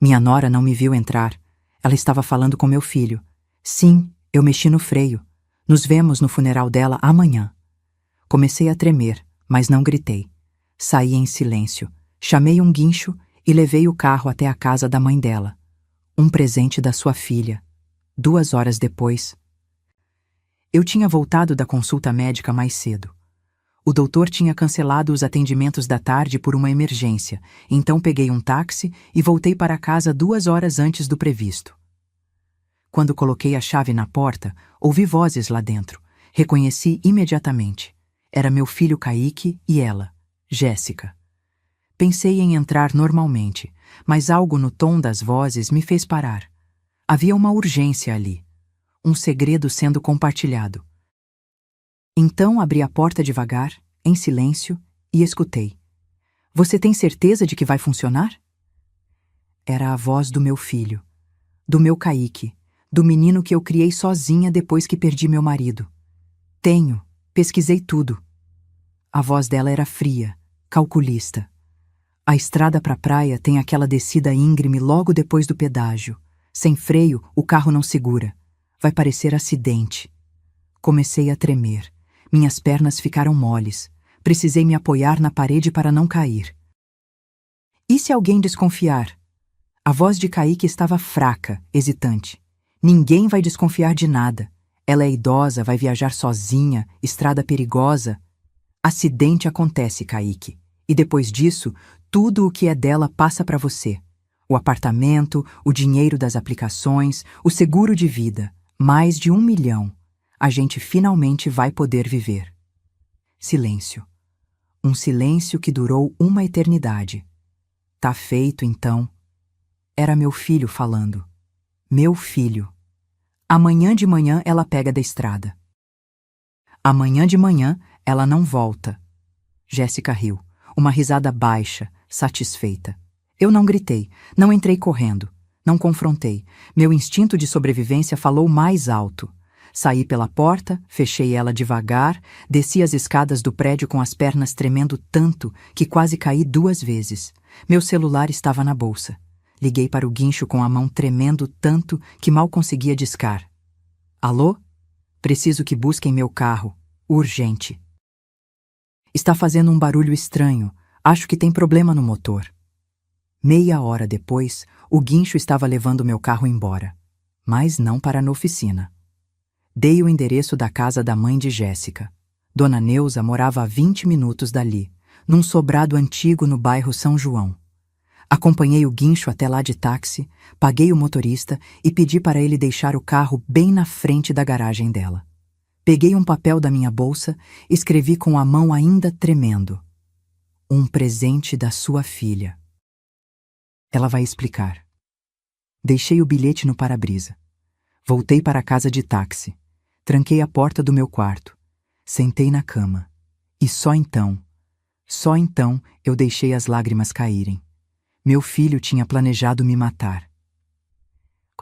Minha nora não me viu entrar. Ela estava falando com meu filho. Sim, eu mexi no freio. Nos vemos no funeral dela amanhã. Comecei a tremer, mas não gritei. Saí em silêncio, chamei um guincho e levei o carro até a casa da mãe dela. Um presente da sua filha. 2 horas depois. Eu tinha voltado da consulta médica mais cedo. O doutor tinha cancelado os atendimentos da tarde por uma emergência, então peguei um táxi e voltei para casa 2 horas antes do previsto. Quando coloquei a chave na porta, ouvi vozes lá dentro. Reconheci imediatamente. Era meu filho Kaique e ela, Jéssica. Pensei em entrar normalmente, mas algo no tom das vozes me fez parar. Havia uma urgência ali. Um segredo sendo compartilhado. Então abri a porta devagar, em silêncio, e escutei. Você tem certeza de que vai funcionar? Era a voz do meu filho, do meu Kaique, do menino que eu criei sozinha depois que perdi meu marido. Tenho, pesquisei tudo. A voz dela era fria, calculista. A estrada para a praia tem aquela descida íngreme logo depois do pedágio. Sem freio, o carro não segura. Vai parecer acidente. Comecei a tremer. Minhas pernas ficaram moles. Precisei me apoiar na parede para não cair. E se alguém desconfiar? A voz de Kaique estava fraca, hesitante. Ninguém vai desconfiar de nada. Ela é idosa, vai viajar sozinha, estrada perigosa. Acidente acontece, Kaique. E depois disso, tudo o que é dela passa para você. O apartamento, o dinheiro das aplicações, o seguro de vida. Mais de 1 milhão. A gente finalmente vai poder viver. Silêncio. Um silêncio que durou uma eternidade. Tá feito, então. Era meu filho falando. Meu filho. Amanhã de manhã ela pega da estrada. Amanhã de manhã ela não volta. Jéssica riu. Uma risada baixa, satisfeita. Eu não gritei, não entrei correndo, não confrontei. Meu instinto de sobrevivência falou mais alto. Saí pela porta, fechei ela devagar, desci as escadas do prédio com as pernas tremendo tanto que quase caí 2 vezes. Meu celular estava na bolsa. Liguei para o guincho com a mão tremendo tanto que mal conseguia discar. Alô? Preciso que busquem meu carro. Urgente. Está fazendo um barulho estranho. Acho que tem problema no motor. Meia hora depois, o guincho estava levando meu carro embora. Mas não para a oficina. Dei o endereço da casa da mãe de Jéssica. Dona Neuza morava a 20 minutos dali, num sobrado antigo no bairro São João. Acompanhei o guincho até lá de táxi, paguei o motorista e pedi para ele deixar o carro bem na frente da garagem dela. Peguei um papel da minha bolsa e escrevi com a mão ainda tremendo. Um presente da sua filha. Ela vai explicar. Deixei o bilhete no para-brisa. Voltei para a casa de táxi. Tranquei a porta do meu quarto. Sentei na cama. E só então eu deixei as lágrimas caírem. Meu filho tinha planejado me matar.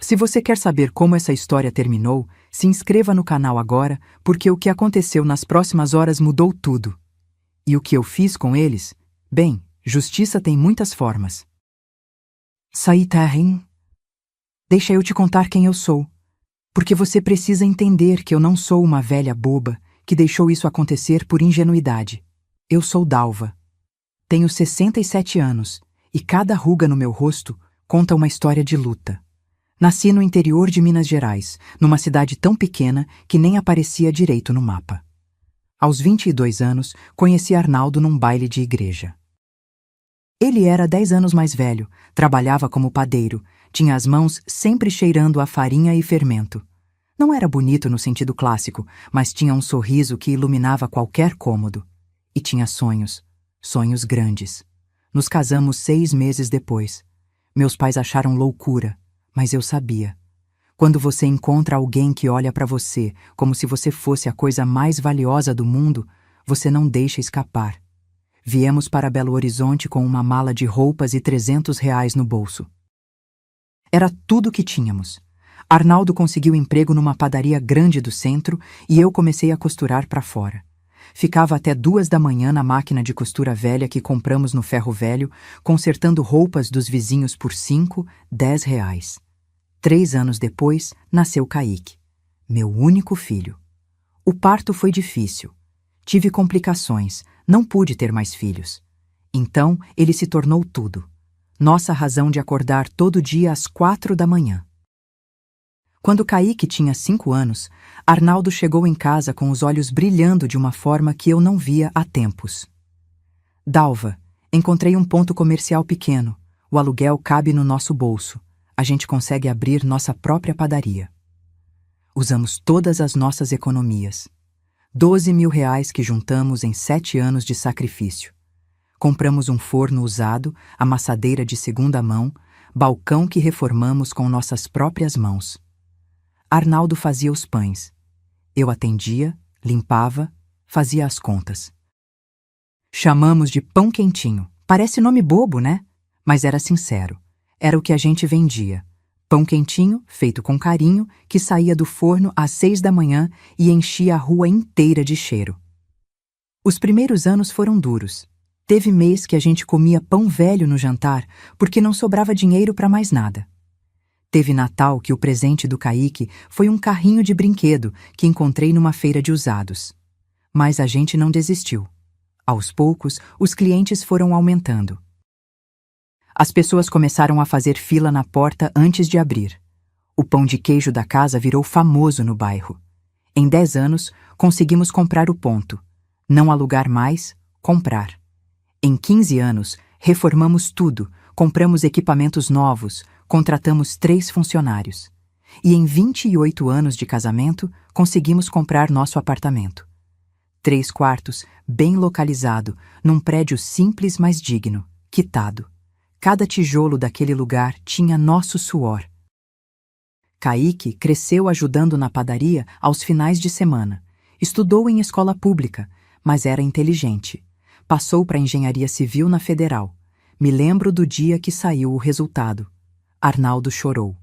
Se você quer saber como essa história terminou, se inscreva no canal agora, porque o que aconteceu nas próximas horas mudou tudo. E o que eu fiz com eles? Bem, justiça tem muitas formas. Saí Terrin. Deixa eu te contar quem eu sou. Porque você precisa entender que eu não sou uma velha boba que deixou isso acontecer por ingenuidade. Eu sou Dalva. Tenho 67 anos e cada ruga no meu rosto conta uma história de luta. Nasci no interior de Minas Gerais, numa cidade tão pequena que nem aparecia direito no mapa. Aos 22 anos, conheci Arnaldo num baile de igreja. Ele era 10 anos mais velho, trabalhava como padeiro, tinha as mãos sempre cheirando a farinha e fermento. Não era bonito no sentido clássico, mas tinha um sorriso que iluminava qualquer cômodo. E tinha sonhos, sonhos grandes. Nos casamos 6 meses depois. Meus pais acharam loucura, mas eu sabia. Quando você encontra alguém que olha para você como se você fosse a coisa mais valiosa do mundo, você não deixa escapar. Viemos para Belo Horizonte com uma mala de roupas e R$ 300 no bolso. Era tudo o que tínhamos. Arnaldo conseguiu emprego numa padaria grande do centro e eu comecei a costurar para fora. ficava até 2 da manhã na máquina de costura velha que compramos no Ferro Velho, consertando roupas dos vizinhos por 5, 10 reais. 3 anos depois, nasceu Kaique, meu único filho. O parto foi difícil. Tive complicações, não pude ter mais filhos. Então, ele se tornou tudo. Nossa razão de acordar todo dia às 4 da manhã. Quando Kaique tinha 5 anos, Arnaldo chegou em casa com os olhos brilhando de uma forma que eu não via há tempos. Dalva, encontrei um ponto comercial pequeno. O aluguel cabe no nosso bolso. A gente consegue abrir nossa própria padaria. Usamos todas as nossas economias. 12 mil reais que juntamos em 7 anos de sacrifício. Compramos um forno usado, amassadeira de segunda mão, balcão que reformamos com nossas próprias mãos. Arnaldo fazia os pães. Eu atendia, limpava, fazia as contas. Chamamos de pão quentinho. Parece nome bobo, né? Mas era sincero. Era o que a gente vendia. Pão quentinho, feito com carinho, que saía do forno às 6 da manhã e enchia a rua inteira de cheiro. Os primeiros anos foram duros. Teve mês que a gente comia pão velho no jantar porque não sobrava dinheiro para mais nada. Teve Natal que o presente do Kaique foi um carrinho de brinquedo que encontrei numa feira de usados. Mas a gente não desistiu. Aos poucos, os clientes foram aumentando. As pessoas começaram a fazer fila na porta antes de abrir. O pão de queijo da casa virou famoso no bairro. Em 10 anos, conseguimos comprar o ponto. Não alugar mais, comprar. Em 15 anos, reformamos tudo, compramos equipamentos novos, contratamos 3 funcionários. E em 28 anos de casamento, conseguimos comprar nosso apartamento. 3 quartos, bem localizado, num prédio simples mas digno, quitado. Cada tijolo daquele lugar tinha nosso suor. Kaique cresceu ajudando na padaria aos finais de semana. Estudou em escola pública, mas era inteligente. Passou para engenharia civil na Federal. Me lembro do dia que saiu o resultado. Arnaldo chorou.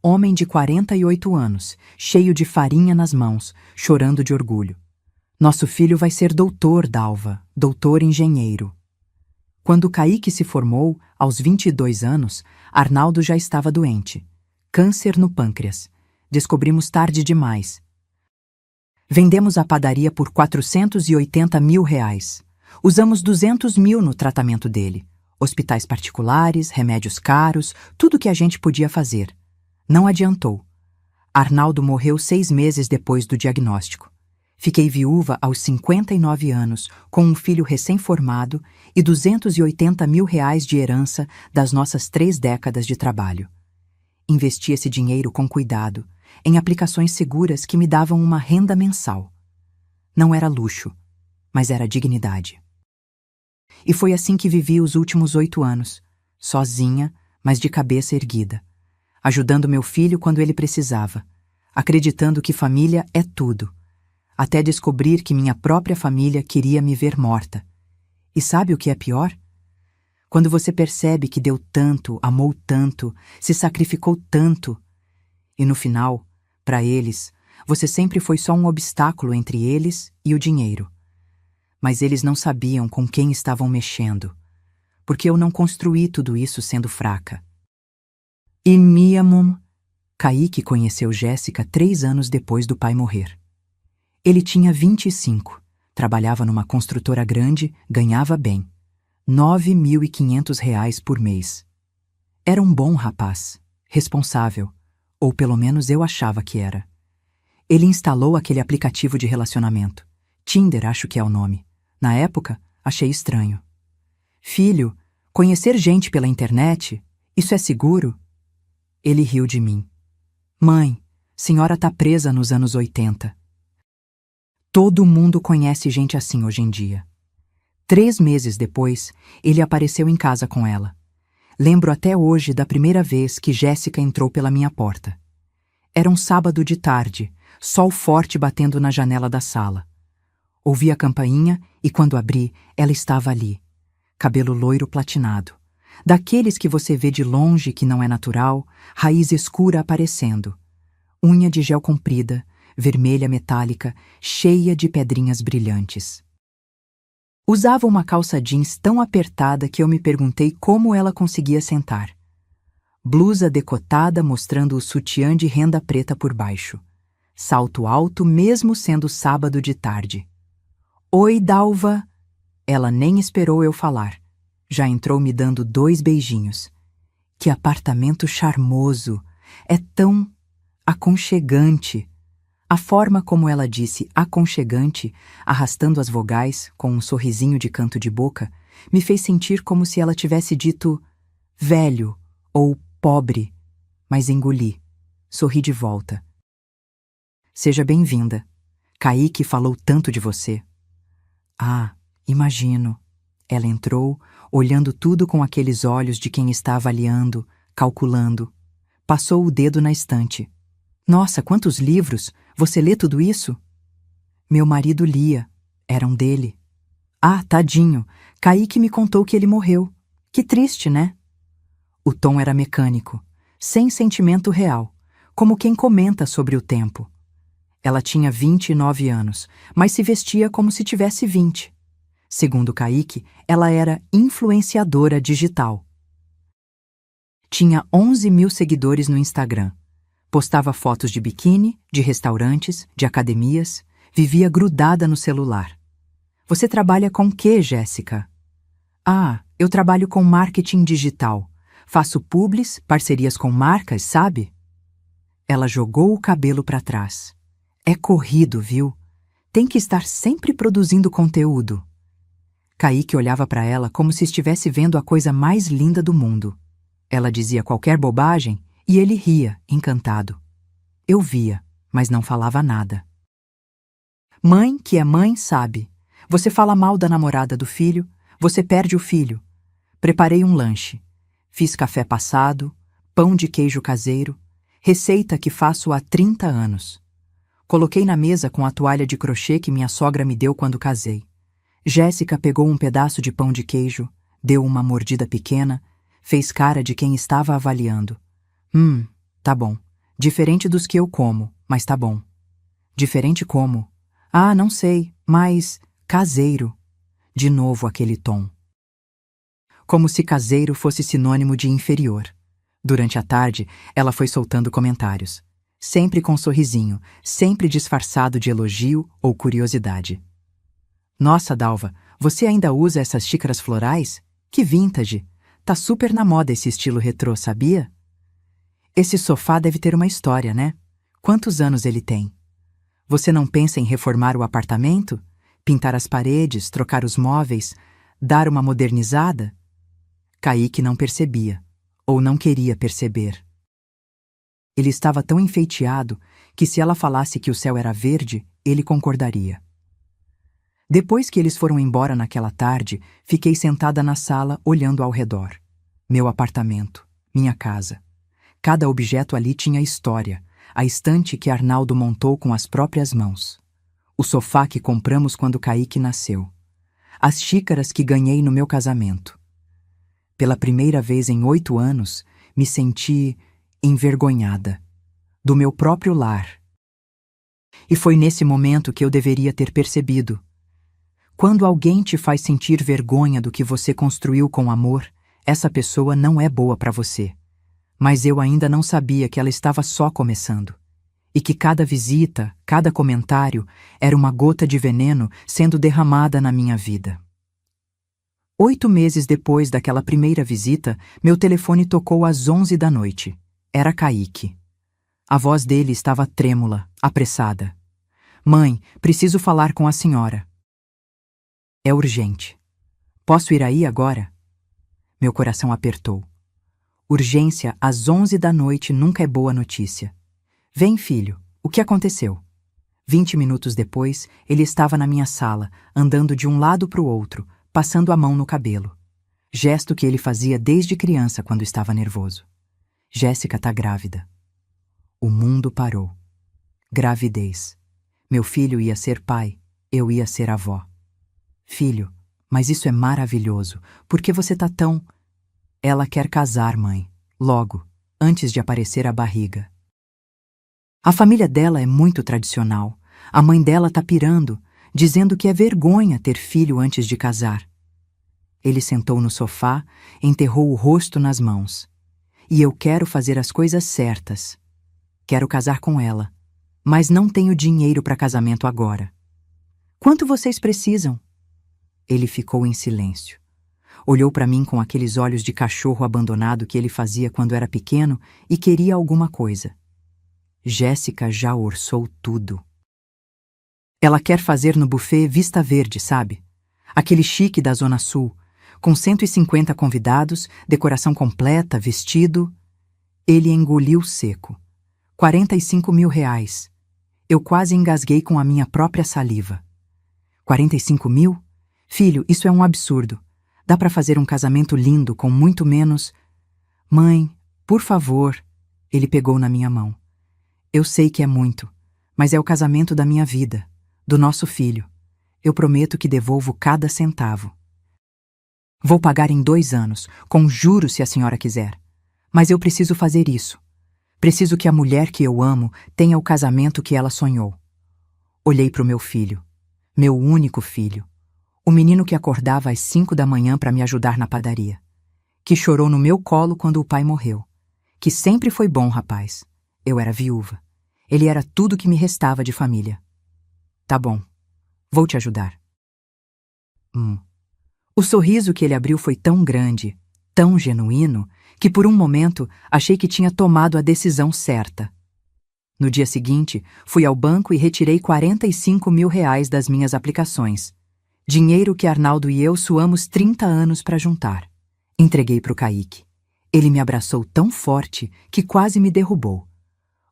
Homem de 48 anos, cheio de farinha nas mãos, chorando de orgulho. Nosso filho vai ser doutor, Dalva, doutor engenheiro. Quando Kaique se formou, aos 22 anos, Arnaldo já estava doente. Câncer no pâncreas. Descobrimos tarde demais. Vendemos a padaria por 480 mil reais. Usamos 200 mil no tratamento dele. Hospitais particulares, remédios caros, tudo que a gente podia fazer. Não adiantou. Arnaldo morreu 6 meses depois do diagnóstico. Fiquei viúva aos 59 anos, com um filho recém-formado e 280 mil reais de herança das nossas 3 décadas de trabalho. Investi esse dinheiro com cuidado, em aplicações seguras que me davam uma renda mensal. Não era luxo, mas era dignidade. E foi assim que vivi os últimos 8 anos, sozinha, mas de cabeça erguida, ajudando meu filho quando ele precisava, acreditando que família é tudo, até descobrir que minha própria família queria me ver morta. E sabe o que é pior? Quando você percebe que deu tanto, amou tanto, se sacrificou tanto, e no final, para eles, você sempre foi só um obstáculo entre eles e o dinheiro. Mas eles não sabiam com quem estavam mexendo, porque eu não construí tudo isso sendo fraca. E Miamum, Kaique conheceu Jéssica 3 anos depois do pai morrer. Ele tinha 25, trabalhava numa construtora grande, ganhava bem. R$ 9.500 por mês. Era um bom rapaz, responsável, ou pelo menos eu achava que era. Ele instalou aquele aplicativo de relacionamento. Tinder, acho que é o nome. Na época, achei estranho. Filho, conhecer gente pela internet, isso é seguro? Ele riu de mim. Mãe, senhora tá presa nos anos 80. Todo mundo conhece gente assim hoje em dia. 3 meses depois, ele apareceu em casa com ela. Lembro até hoje da primeira vez que Jéssica entrou pela minha porta. Era um sábado de tarde, sol forte batendo na janela da sala. Ouvi a campainha e, quando abri, ela estava ali. Cabelo loiro platinado. Daqueles que você vê de longe que não é natural, raiz escura aparecendo. Unha de gel comprida, vermelha metálica, cheia de pedrinhas brilhantes. Usava uma calça jeans tão apertada que eu me perguntei como ela conseguia sentar. Blusa decotada mostrando o sutiã de renda preta por baixo. Salto alto mesmo sendo sábado de tarde. Oi, Dalva! Ela nem esperou eu falar. Já entrou me dando 2 beijinhos. Que apartamento charmoso! É tão aconchegante. A forma como ela disse aconchegante, arrastando as vogais com um sorrisinho de canto de boca, me fez sentir como se ela tivesse dito velho ou pobre, mas engoli. Sorri de volta. Seja bem-vinda. Kaique falou tanto de você. Ah, imagino. Ela entrou, olhando tudo com aqueles olhos de quem está avaliando, calculando. Passou o dedo na estante. Nossa, quantos livros! Você lê tudo isso? Meu marido lia. Eram dele. Ah, tadinho. Kaique me contou que ele morreu. Que triste, né? O tom era mecânico, sem sentimento real, como quem comenta sobre o tempo. Ela tinha 29 anos, mas se vestia como se tivesse 20. Segundo Kaique, ela era influenciadora digital. Tinha 11.000 seguidores no Instagram. Postava fotos de biquíni, de restaurantes, de academias, vivia grudada no celular. Você trabalha com o quê, Jéssica? Ah, eu trabalho com marketing digital. Faço publis, parcerias com marcas, sabe? Ela jogou o cabelo para trás. É corrido, viu? Tem que estar sempre produzindo conteúdo. Kaique olhava para ela como se estivesse vendo a coisa mais linda do mundo. Ela dizia qualquer bobagem e ele ria, encantado. Eu via, mas não falava nada. Mãe que é mãe sabe. Você fala mal da namorada do filho, você perde o filho. Preparei um lanche. Fiz café passado, pão de queijo caseiro, receita que faço há 30 anos. Coloquei na mesa com a toalha de crochê que minha sogra me deu quando casei. Jéssica pegou um pedaço de pão de queijo, deu uma mordida pequena, fez cara de quem estava avaliando. Tá bom. Diferente dos que eu como, mas tá bom. Diferente como? Ah, não sei, mas caseiro. De novo aquele tom. Como se caseiro fosse sinônimo de inferior. Durante a tarde, ela foi soltando comentários. Sempre com um sorrisinho, sempre disfarçado de elogio ou curiosidade. Nossa, Dalva, você ainda usa essas xícaras florais? Que vintage! Tá super na moda esse estilo retrô, sabia? Esse sofá deve ter uma história, né? Quantos anos ele tem? Você não pensa em reformar o apartamento? Pintar as paredes, trocar os móveis, dar uma modernizada? Kaique não percebia, ou não queria perceber. Ele estava tão enfeiteado que se ela falasse que o céu era verde, ele concordaria. Depois que eles foram embora naquela tarde, fiquei sentada na sala olhando ao redor. Meu apartamento, minha casa. Cada objeto ali tinha história, a estante que Arnaldo montou com as próprias mãos. O sofá que compramos quando Kaique nasceu. As xícaras que ganhei no meu casamento. Pela primeira vez em 8 anos, me senti envergonhada. Do meu próprio lar. E foi nesse momento que eu deveria ter percebido. Quando alguém te faz sentir vergonha do que você construiu com amor, essa pessoa não é boa para você. Mas eu ainda não sabia que ela estava só começando. E que cada visita, cada comentário, era uma gota de veneno sendo derramada na minha vida. 8 meses depois daquela primeira visita, meu telefone tocou às 11 da noite. Era Kaique. A voz dele estava trêmula, apressada. Mãe, preciso falar com a senhora. É urgente. Posso ir aí agora? Meu coração apertou. Urgência às 11 da noite nunca é boa notícia. Vem, filho, o que aconteceu? 20 minutos depois, ele estava na minha sala, andando de um lado para o outro, passando a mão no cabelo. Gesto que ele fazia desde criança quando estava nervoso. Jéssica tá grávida. O mundo parou. Gravidez. Meu filho ia ser pai, eu ia ser avó. Filho, mas isso é maravilhoso. Por que você tá tão... Ela quer casar, mãe. Logo, antes de aparecer a barriga. A família dela é muito tradicional. A mãe dela tá pirando. dizendo que é vergonha ter filho antes de casar. Ele sentou no sofá, enterrou o rosto nas mãos. E eu quero fazer as coisas certas. Quero casar com ela, mas não tenho dinheiro para casamento agora. Quanto vocês precisam? Ele ficou em silêncio. Olhou para mim com aqueles olhos de cachorro abandonado que ele fazia quando era pequeno e queria alguma coisa. Jéssica já orçou tudo. Ela quer fazer no buffet Vista Verde, sabe? Aquele chique da Zona Sul, com 150 convidados, decoração completa, vestido. Ele engoliu seco. 45 mil reais. Eu quase engasguei com a minha própria saliva. 45 mil? Filho, isso é um absurdo. Dá para fazer um casamento lindo com muito menos... Mãe, por favor. Ele pegou na minha mão. Eu sei que é muito, mas é o casamento da minha vida, do nosso filho. Eu prometo que devolvo cada centavo. Vou pagar em 2 anos, com juros se a senhora quiser. Mas eu preciso fazer isso. Preciso que a mulher que eu amo tenha o casamento que ela sonhou. Olhei para o meu filho, meu único filho, o menino que acordava às 5 da manhã para me ajudar na padaria, que chorou no meu colo quando o pai morreu, que sempre foi bom rapaz. Eu era viúva. Ele era tudo que me restava de família. Tá bom, vou te ajudar. O sorriso que ele abriu foi tão grande, tão genuíno, que por um momento achei que tinha tomado a decisão certa. No dia seguinte, fui ao banco e retirei 45 mil reais das minhas aplicações. Dinheiro que Arnaldo e eu suamos 30 anos para juntar. Entreguei para o Kaique. Ele me abraçou tão forte que quase me derrubou.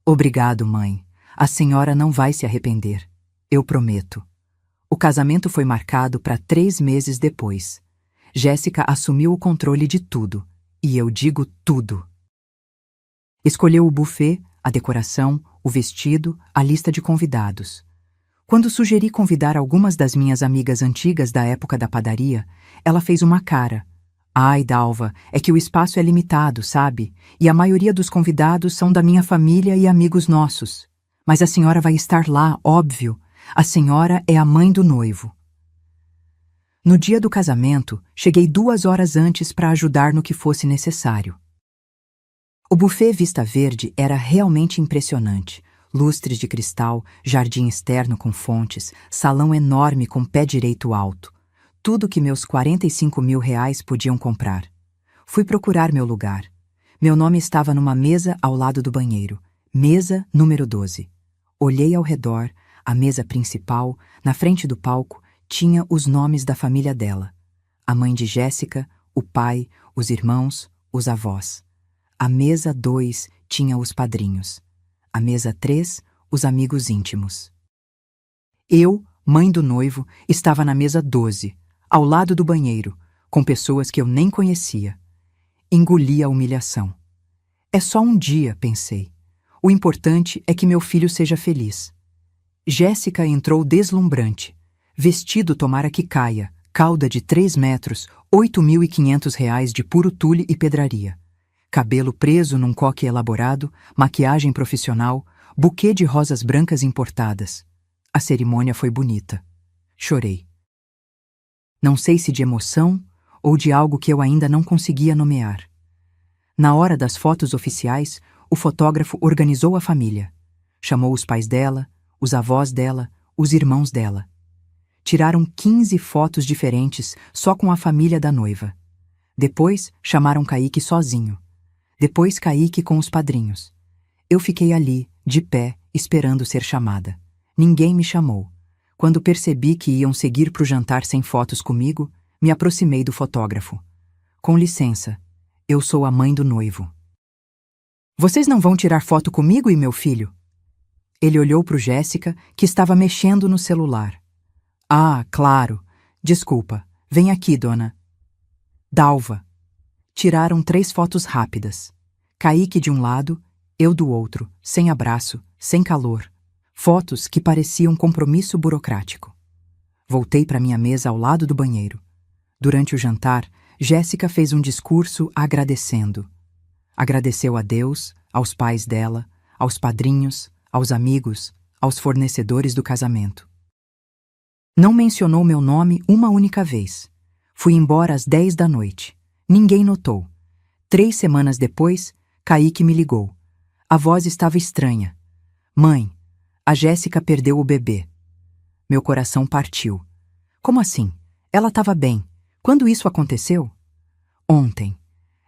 Obrigado, mãe. A senhora não vai se arrepender. Eu prometo. O casamento foi marcado para 3 meses depois. Jéssica assumiu o controle de tudo. E eu digo tudo. Escolheu o buffet, a decoração, o vestido, a lista de convidados. Quando sugeri convidar algumas das minhas amigas antigas da época da padaria, ela fez uma cara. Ai, Dalva, é que o espaço é limitado, sabe? E a maioria dos convidados são da minha família e amigos nossos. Mas a senhora vai estar lá, óbvio. A senhora é a mãe do noivo. No dia do casamento, cheguei 2 horas antes para ajudar no que fosse necessário. O buffet Vista Verde era realmente impressionante. Lustres de cristal, jardim externo com fontes, salão enorme com pé direito alto. Tudo que meus 45 mil reais podiam comprar. Fui procurar meu lugar. Meu nome estava numa mesa ao lado do banheiro. Mesa número 12. Olhei ao redor, a mesa principal, na frente do palco, tinha os nomes da família dela. A mãe de Jéssica, o pai, os irmãos, os avós. A mesa 2 tinha os padrinhos. A mesa 3, os amigos íntimos. Eu, mãe do noivo, estava na mesa 12, ao lado do banheiro, com pessoas que eu nem conhecia. Engoli a humilhação. É só um dia, pensei. O importante é que meu filho seja feliz. Jéssica entrou deslumbrante. Vestido tomara que caia, cauda de 3 metros, 8.500 reais de puro tule e pedraria. Cabelo preso num coque elaborado, maquiagem profissional, buquê de rosas brancas importadas. A cerimônia foi bonita. Chorei. Não sei se de emoção ou de algo que eu ainda não conseguia nomear. Na hora das fotos oficiais, o fotógrafo organizou a família. Chamou os pais dela, os avós dela, os irmãos dela. Tiraram 15 fotos diferentes só com a família da noiva. Depois, chamaram Kaique sozinho. Depois Kaique com os padrinhos. Eu fiquei ali, de pé, esperando ser chamada. Ninguém me chamou. Quando percebi que iam seguir para o jantar sem fotos comigo, me aproximei do fotógrafo. Com licença, eu sou a mãe do noivo. Vocês não vão tirar foto comigo e meu filho? Ele olhou para o Jéssica, que estava mexendo no celular. Ah, claro. Desculpa. Vem aqui, dona. Dalva. Tiraram 3 fotos rápidas. Kaique de um lado, eu do outro, sem abraço, sem calor. Fotos que pareciam compromisso burocrático. Voltei para minha mesa ao lado do banheiro. Durante o jantar, Jéssica fez um discurso agradecendo. Agradeceu a Deus, aos pais dela, aos padrinhos, aos amigos, aos fornecedores do casamento. Não mencionou meu nome uma única vez. Fui embora às 10 da noite. Ninguém notou. 3 semanas depois, Kaique me ligou. A voz estava estranha. Mãe, a Jéssica perdeu o bebê. Meu coração partiu. Como assim? Ela estava bem. Quando isso aconteceu? Ontem.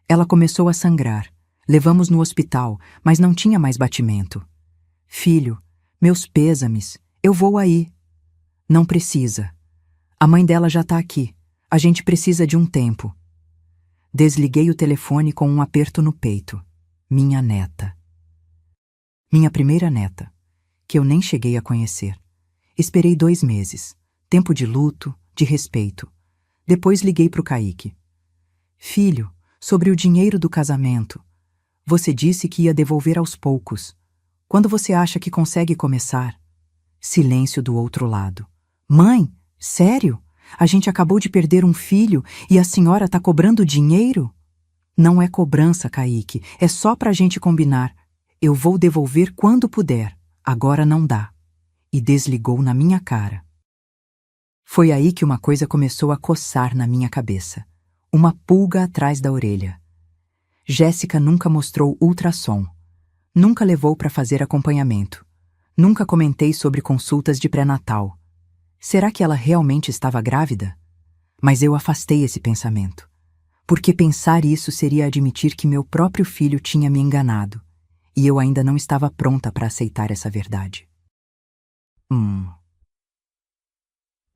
Ela começou a sangrar. Levamos no hospital, mas não tinha mais batimento. Filho, meus pêsames, eu vou aí. Não precisa. A mãe dela já está aqui. A gente precisa de um tempo. Desliguei o telefone com um aperto no peito. Minha neta. Minha primeira neta, que eu nem cheguei a conhecer. Esperei 2 meses. Tempo de luto, de respeito. Depois liguei para o Kaique. Filho, sobre o dinheiro do casamento. Você disse que ia devolver aos poucos. Quando você acha que consegue começar? Silêncio do outro lado. Mãe, sério? A gente acabou de perder um filho e a senhora está cobrando dinheiro? Não é cobrança, Kaique, é só pra gente combinar. Eu vou devolver quando puder, agora não dá. E desligou na minha cara. Foi aí que uma coisa começou a coçar na minha cabeça. Uma pulga atrás da orelha. Jéssica nunca mostrou ultrassom. Nunca levou para fazer acompanhamento. Nunca comentei sobre consultas de pré-natal. Será que ela realmente estava grávida? Mas eu afastei esse pensamento. Porque pensar isso seria admitir que meu próprio filho tinha me enganado. E eu ainda não estava pronta para aceitar essa verdade.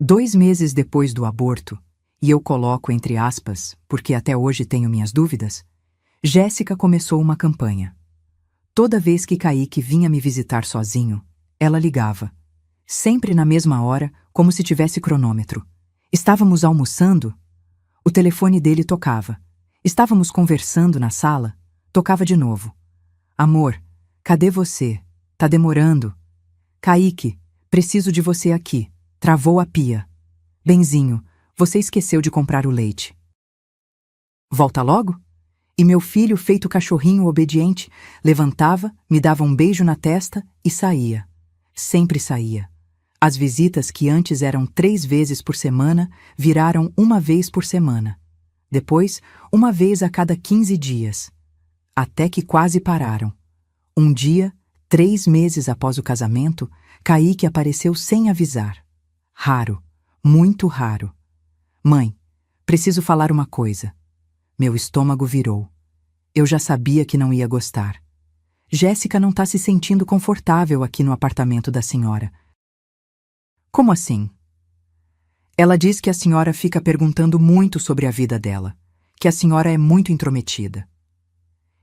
2 meses depois do aborto, e eu coloco entre aspas, porque até hoje tenho minhas dúvidas, Jéssica começou uma campanha. Toda vez que Kaique vinha me visitar sozinho, ela ligava. Sempre na mesma hora, como se tivesse cronômetro. Estávamos almoçando, o telefone dele tocava. Estávamos conversando na sala, tocava de novo. Amor, cadê você? Tá demorando. Kaique, preciso de você aqui. Travou a pia. Benzinho, você esqueceu de comprar o leite. Volta logo? E meu filho, feito cachorrinho obediente, levantava, me dava um beijo na testa e saía. Sempre saía. As visitas que antes eram 3 vezes por semana viraram 1 vez por semana. Depois, 1 vez a cada 15 dias. Até que quase pararam. Um dia, 3 meses após o casamento, Kaique apareceu sem avisar. Raro, muito raro. Mãe, preciso falar uma coisa. Meu estômago virou. Eu já sabia que não ia gostar. Jéssica não está se sentindo confortável aqui no apartamento da senhora. Como assim? Ela diz que a senhora fica perguntando muito sobre a vida dela, que a senhora é muito intrometida.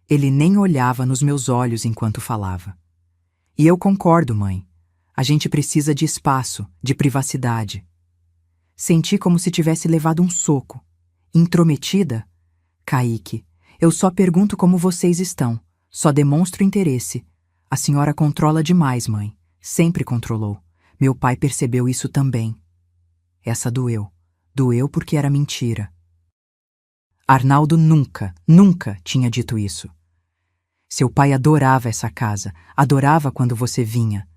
Ele nem olhava nos meus olhos enquanto falava. E eu concordo, mãe. A gente precisa de espaço, de privacidade. Senti como se tivesse levado um soco. Intrometida? Kaique, eu só pergunto como vocês estão. Só demonstro interesse. A senhora controla demais, mãe. Sempre controlou. Meu pai percebeu isso também. Essa doeu. Doeu porque era mentira. Arnaldo nunca tinha dito isso. Seu pai adorava essa casa, adorava quando você vinha.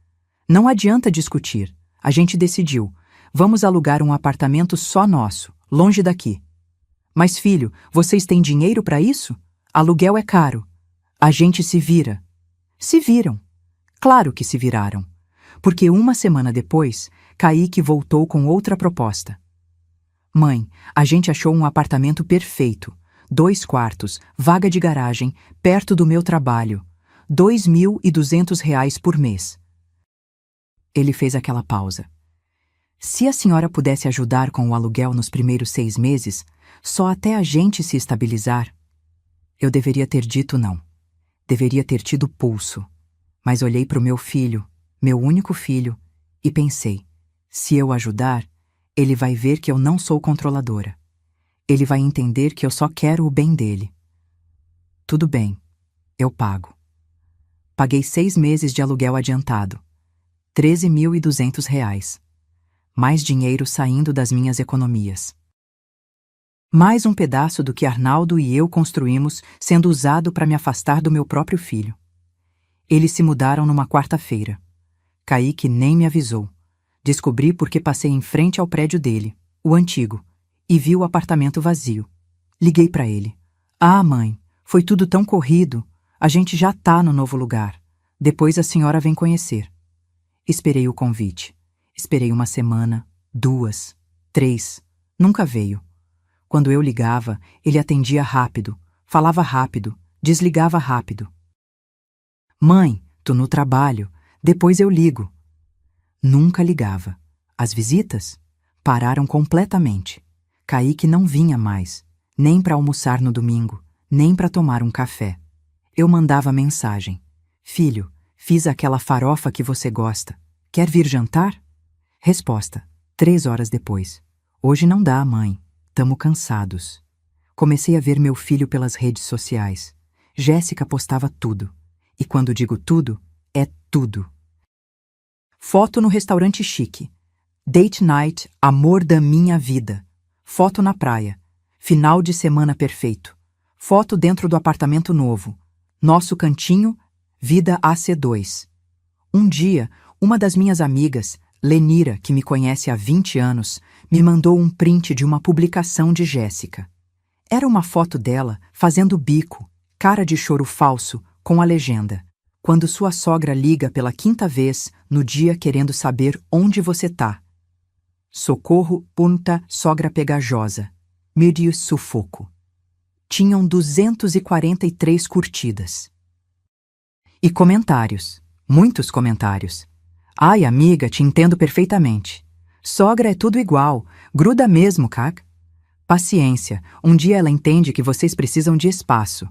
Não adianta discutir. A gente decidiu. Vamos alugar um apartamento só nosso, longe daqui. Mas filho, vocês têm dinheiro para isso? Aluguel é caro. A gente se vira. Se viram. Claro que se viraram. Porque 1 semana depois, Kaique voltou com outra proposta. Mãe, a gente achou um apartamento perfeito. 2 quartos, vaga de garagem, perto do meu trabalho. R$ 2.200 por mês. Ele fez aquela pausa. Se a senhora pudesse ajudar com o aluguel nos primeiros 6 meses, só até a gente se estabilizar. Eu deveria ter dito não. Deveria ter tido pulso. Mas olhei para o meu filho, meu único filho, e pensei, se eu ajudar, ele vai ver que eu não sou controladora. Ele vai entender que eu só quero o bem dele. Tudo bem, eu pago. Paguei 6 meses de aluguel adiantado. R$ 13.200. Mais dinheiro saindo das minhas economias. Mais um pedaço do que Arnaldo e eu construímos sendo usado para me afastar do meu próprio filho. Eles se mudaram numa quarta-feira. Kaique nem me avisou. Descobri porque passei em frente ao prédio dele, o antigo, e vi o apartamento vazio. Liguei para ele. Ah, mãe, foi tudo tão corrido. A gente já tá no novo lugar. Depois a senhora vem conhecer. Esperei o convite. Esperei uma semana, 2, 3. Nunca veio. Quando eu ligava, ele atendia rápido, falava rápido, desligava rápido. Mãe, tô no trabalho, depois eu ligo. Nunca ligava. As visitas pararam completamente. Kaique não vinha mais, nem para almoçar no domingo, nem para tomar um café. Eu mandava mensagem. Filho, fiz aquela farofa que você gosta. Quer vir jantar? Resposta. 3 horas depois. Hoje não dá, mãe. Tamo cansados. Comecei a ver meu filho pelas redes sociais. Jéssica postava tudo. E quando digo tudo, é tudo. Foto no restaurante chique. Date night, amor da minha vida. Foto na praia. Final de semana perfeito. Foto dentro do apartamento novo. Nosso cantinho, vida AC2. Um dia, uma das minhas amigas, Lenira, que me conhece há 20 anos, me mandou um print de uma publicação de Jéssica. Era uma foto dela fazendo bico, cara de choro falso, com a legenda: quando sua sogra liga pela 5ª vez no dia querendo saber onde você tá. Socorro, punta, sogra pegajosa. Medio sufoco. Tinham 243 curtidas. E comentários. Muitos comentários. Ai, amiga, te entendo perfeitamente. Sogra é tudo igual. Gruda mesmo, cac. Paciência, um dia ela entende que vocês precisam de espaço.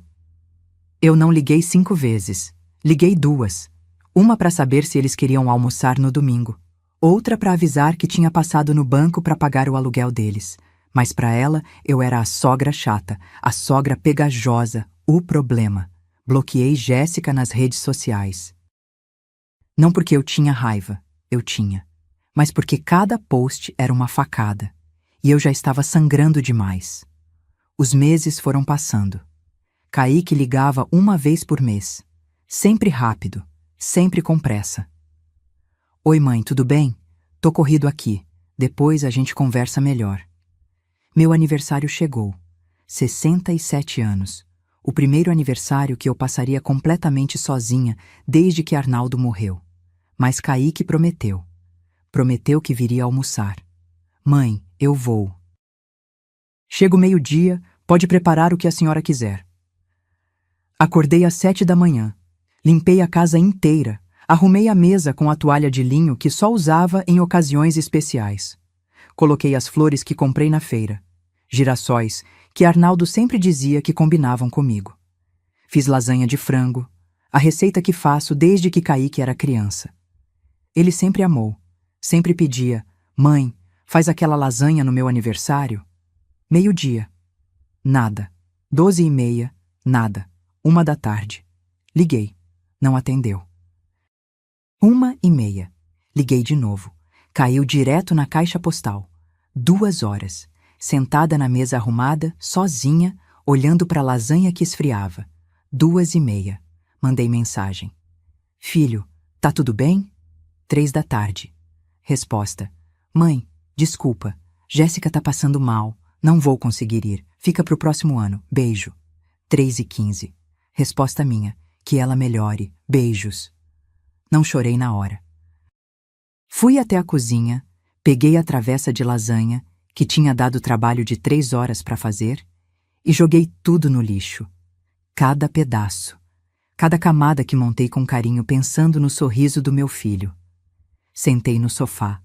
Eu não liguei 5 vezes. Liguei 2. Uma para saber se eles queriam almoçar no domingo. Outra para avisar que tinha passado no banco para pagar o aluguel deles. Mas para ela, eu era a sogra chata, a sogra pegajosa, o problema. Bloqueei Jéssica nas redes sociais. Não porque eu tinha raiva, eu tinha. Mas porque cada post era uma facada. E eu já estava sangrando demais. Os meses foram passando. Kaique ligava 1 vez por mês. Sempre rápido, sempre com pressa. Oi, mãe, tudo bem? Tô corrido aqui. Depois a gente conversa melhor. Meu aniversário chegou. 67 anos. O primeiro aniversário que eu passaria completamente sozinha desde que Arnaldo morreu. Mas Kaique prometeu. Prometeu que viria almoçar. Mãe, eu vou. Chega o meio-dia, pode preparar o que a senhora quiser. Acordei às 7 da manhã. Limpei a casa inteira. Arrumei a mesa com a toalha de linho que só usava em ocasiões especiais. Coloquei as flores que comprei na feira. Girassóis, que Arnaldo sempre dizia que combinavam comigo. Fiz lasanha de frango, a receita que faço desde que Kaique era criança. Ele sempre amou, sempre pedia: mãe, faz aquela lasanha no meu aniversário? 12:00. Nada. 12:30. Nada. 1 da tarde. Liguei. Não atendeu. 1:30. Liguei de novo. Caiu direto na caixa postal. 2 horas. Sentada na mesa arrumada, sozinha, olhando para a lasanha que esfriava. 2:30. Mandei mensagem. Filho, tá tudo bem? 3 da tarde. Resposta. Mãe, desculpa. Jéssica tá passando mal. Não vou conseguir ir. Fica pro próximo ano. Beijo. 3:15. Resposta minha. Que ela melhore. Beijos. Não chorei na hora. Fui até a cozinha, peguei a travessa de lasanha, que tinha dado trabalho de 3 horas para fazer, e joguei tudo no lixo. Cada pedaço. Cada camada que montei com carinho pensando no sorriso do meu filho. Sentei no sofá.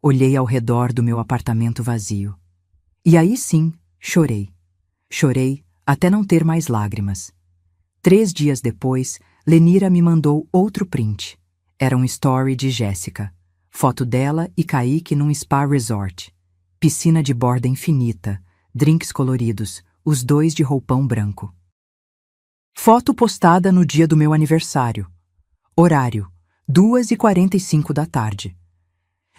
Olhei ao redor do meu apartamento vazio. E aí sim, chorei. Chorei até não ter mais lágrimas. 3 dias depois, Lenira me mandou outro print. Era um story de Jéssica. Foto dela e Kaique num spa resort. Piscina de borda infinita, drinks coloridos, os dois de roupão branco. Foto postada no dia do meu aniversário. Horário, 2:45 da tarde.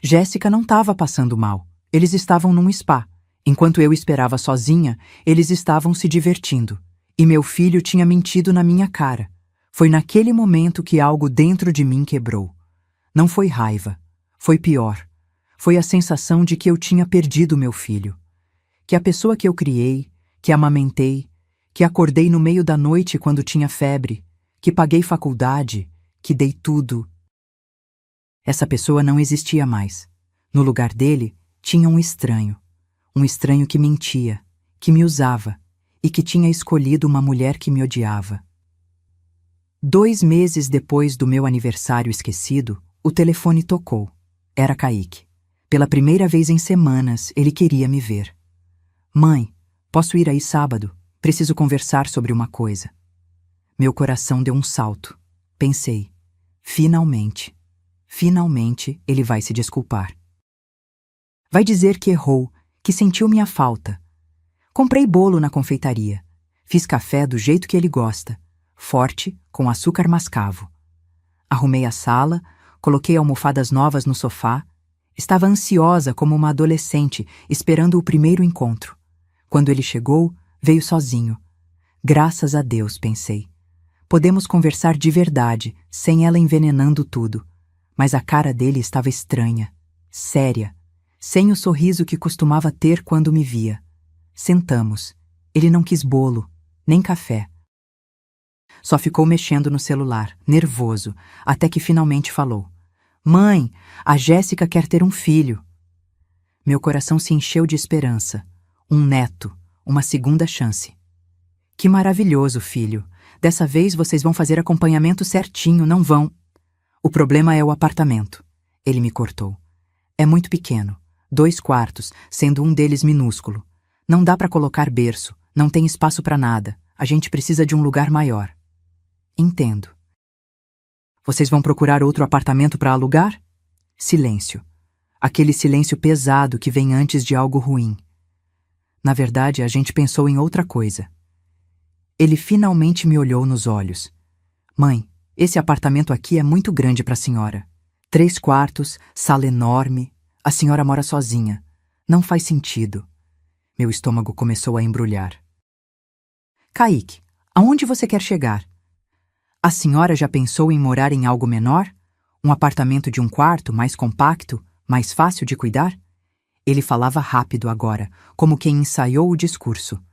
Jéssica não estava passando mal. Eles estavam num spa. Enquanto eu esperava sozinha, eles estavam se divertindo. E meu filho tinha mentido na minha cara. Foi naquele momento que algo dentro de mim quebrou. Não foi raiva. Foi pior. Foi a sensação de que eu tinha perdido meu filho. Que a pessoa que eu criei, que amamentei, que acordei no meio da noite quando tinha febre, que paguei faculdade, que dei tudo. Essa pessoa não existia mais. No lugar dele, tinha um estranho que mentia, que me usava e que tinha escolhido uma mulher que me odiava. 2 meses depois do meu aniversário esquecido, o telefone tocou. Era Kaique. Pela primeira vez em semanas, ele queria me ver. Mãe, posso ir aí sábado? Preciso conversar sobre uma coisa. Meu coração deu um salto. Pensei, finalmente ele vai se desculpar. Vai dizer que errou, que sentiu minha falta. Comprei bolo na confeitaria. Fiz café do jeito que ele gosta, forte, com açúcar mascavo. Arrumei a sala, coloquei almofadas novas no sofá. Estava ansiosa como uma adolescente, esperando o primeiro encontro. Quando ele chegou, veio sozinho. Graças a Deus, pensei. Podemos conversar de verdade, sem ela envenenando tudo. Mas a cara dele estava estranha, séria, sem o sorriso que costumava ter quando me via. Sentamos. Ele não quis bolo, nem café. Só ficou mexendo no celular, nervoso, até que finalmente falou. Mãe, a Jéssica quer ter um filho. Meu coração se encheu de esperança. Um neto, uma segunda chance. Que maravilhoso, filho. Dessa vez vocês vão fazer acompanhamento certinho, não vão? O problema é o apartamento. Ele me cortou. É muito pequeno. 2 quartos, sendo um deles minúsculo. Não dá para colocar berço, não tem espaço para nada. A gente precisa de um lugar maior. Entendo. Vocês vão procurar outro apartamento para alugar? Silêncio. Aquele silêncio pesado que vem antes de algo ruim. Na verdade, a gente pensou em outra coisa. Ele finalmente me olhou nos olhos. Mãe, esse apartamento aqui é muito grande para a senhora. 3 quartos, sala enorme. A senhora mora sozinha. Não faz sentido. Meu estômago começou a embrulhar. Kaique, aonde você quer chegar? A senhora já pensou em morar em algo menor? Um apartamento de 1 quarto, mais compacto, mais fácil de cuidar? Ele falava rápido agora, como quem ensaiou o discurso.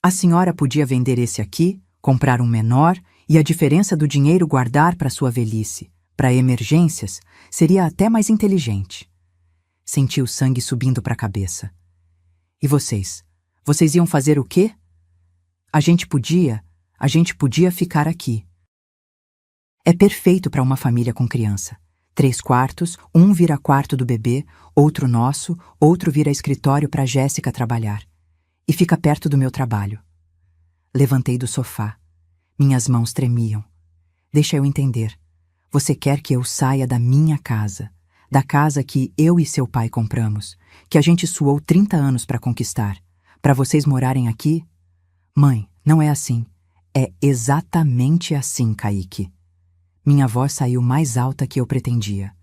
A senhora podia vender esse aqui, comprar um menor e a diferença do dinheiro guardar para sua velhice. Para emergências, seria até mais inteligente. Senti o sangue subindo para a cabeça. E vocês? Vocês iam fazer o quê? A gente podia ficar aqui. É perfeito para uma família com criança. 3 quartos, um vira quarto do bebê, outro nosso, outro vira escritório para Jéssica trabalhar. E fica perto do meu trabalho. Levantei do sofá. Minhas mãos tremiam. Deixa eu entender. Você quer que eu saia da minha casa, da casa que eu e seu pai compramos, que a gente suou 30 anos para conquistar, para vocês morarem aqui? Mãe, não é assim. É exatamente assim, Kaique. Minha voz saiu mais alta que eu pretendia.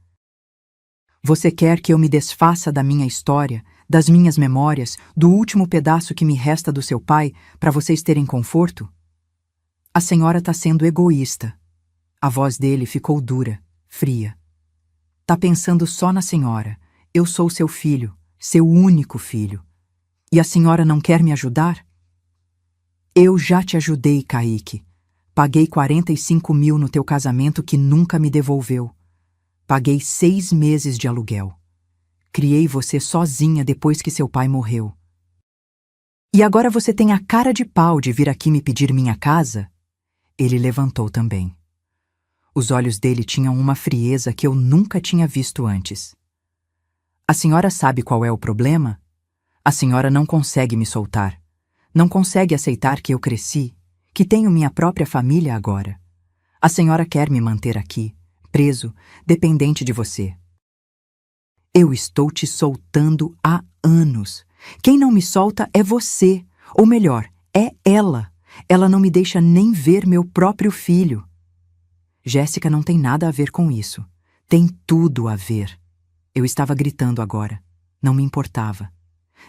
Você quer que eu me desfaça da minha história, das minhas memórias, do último pedaço que me resta do seu pai, para vocês terem conforto? A senhora está sendo egoísta. A voz dele ficou dura, fria. Tá pensando só na senhora. Eu sou seu filho, seu único filho. E a senhora não quer me ajudar? Eu já te ajudei, Kaique. Paguei 45 mil no teu casamento que nunca me devolveu. Paguei 6 meses de aluguel. Criei você sozinha depois que seu pai morreu. E agora você tem a cara de pau de vir aqui me pedir minha casa? Ele levantou também. Os olhos dele tinham uma frieza que eu nunca tinha visto antes. A senhora sabe qual é o problema? A senhora não consegue me soltar. Não consegue aceitar que eu cresci, que tenho minha própria família agora. A senhora quer me manter aqui, preso, dependente de você. Eu estou te soltando há anos. Quem não me solta é você, ou melhor, é ela. Ela não me deixa nem ver meu próprio filho. Jéssica não tem nada a ver com isso. Tem tudo a ver. Eu estava gritando agora. Não me importava.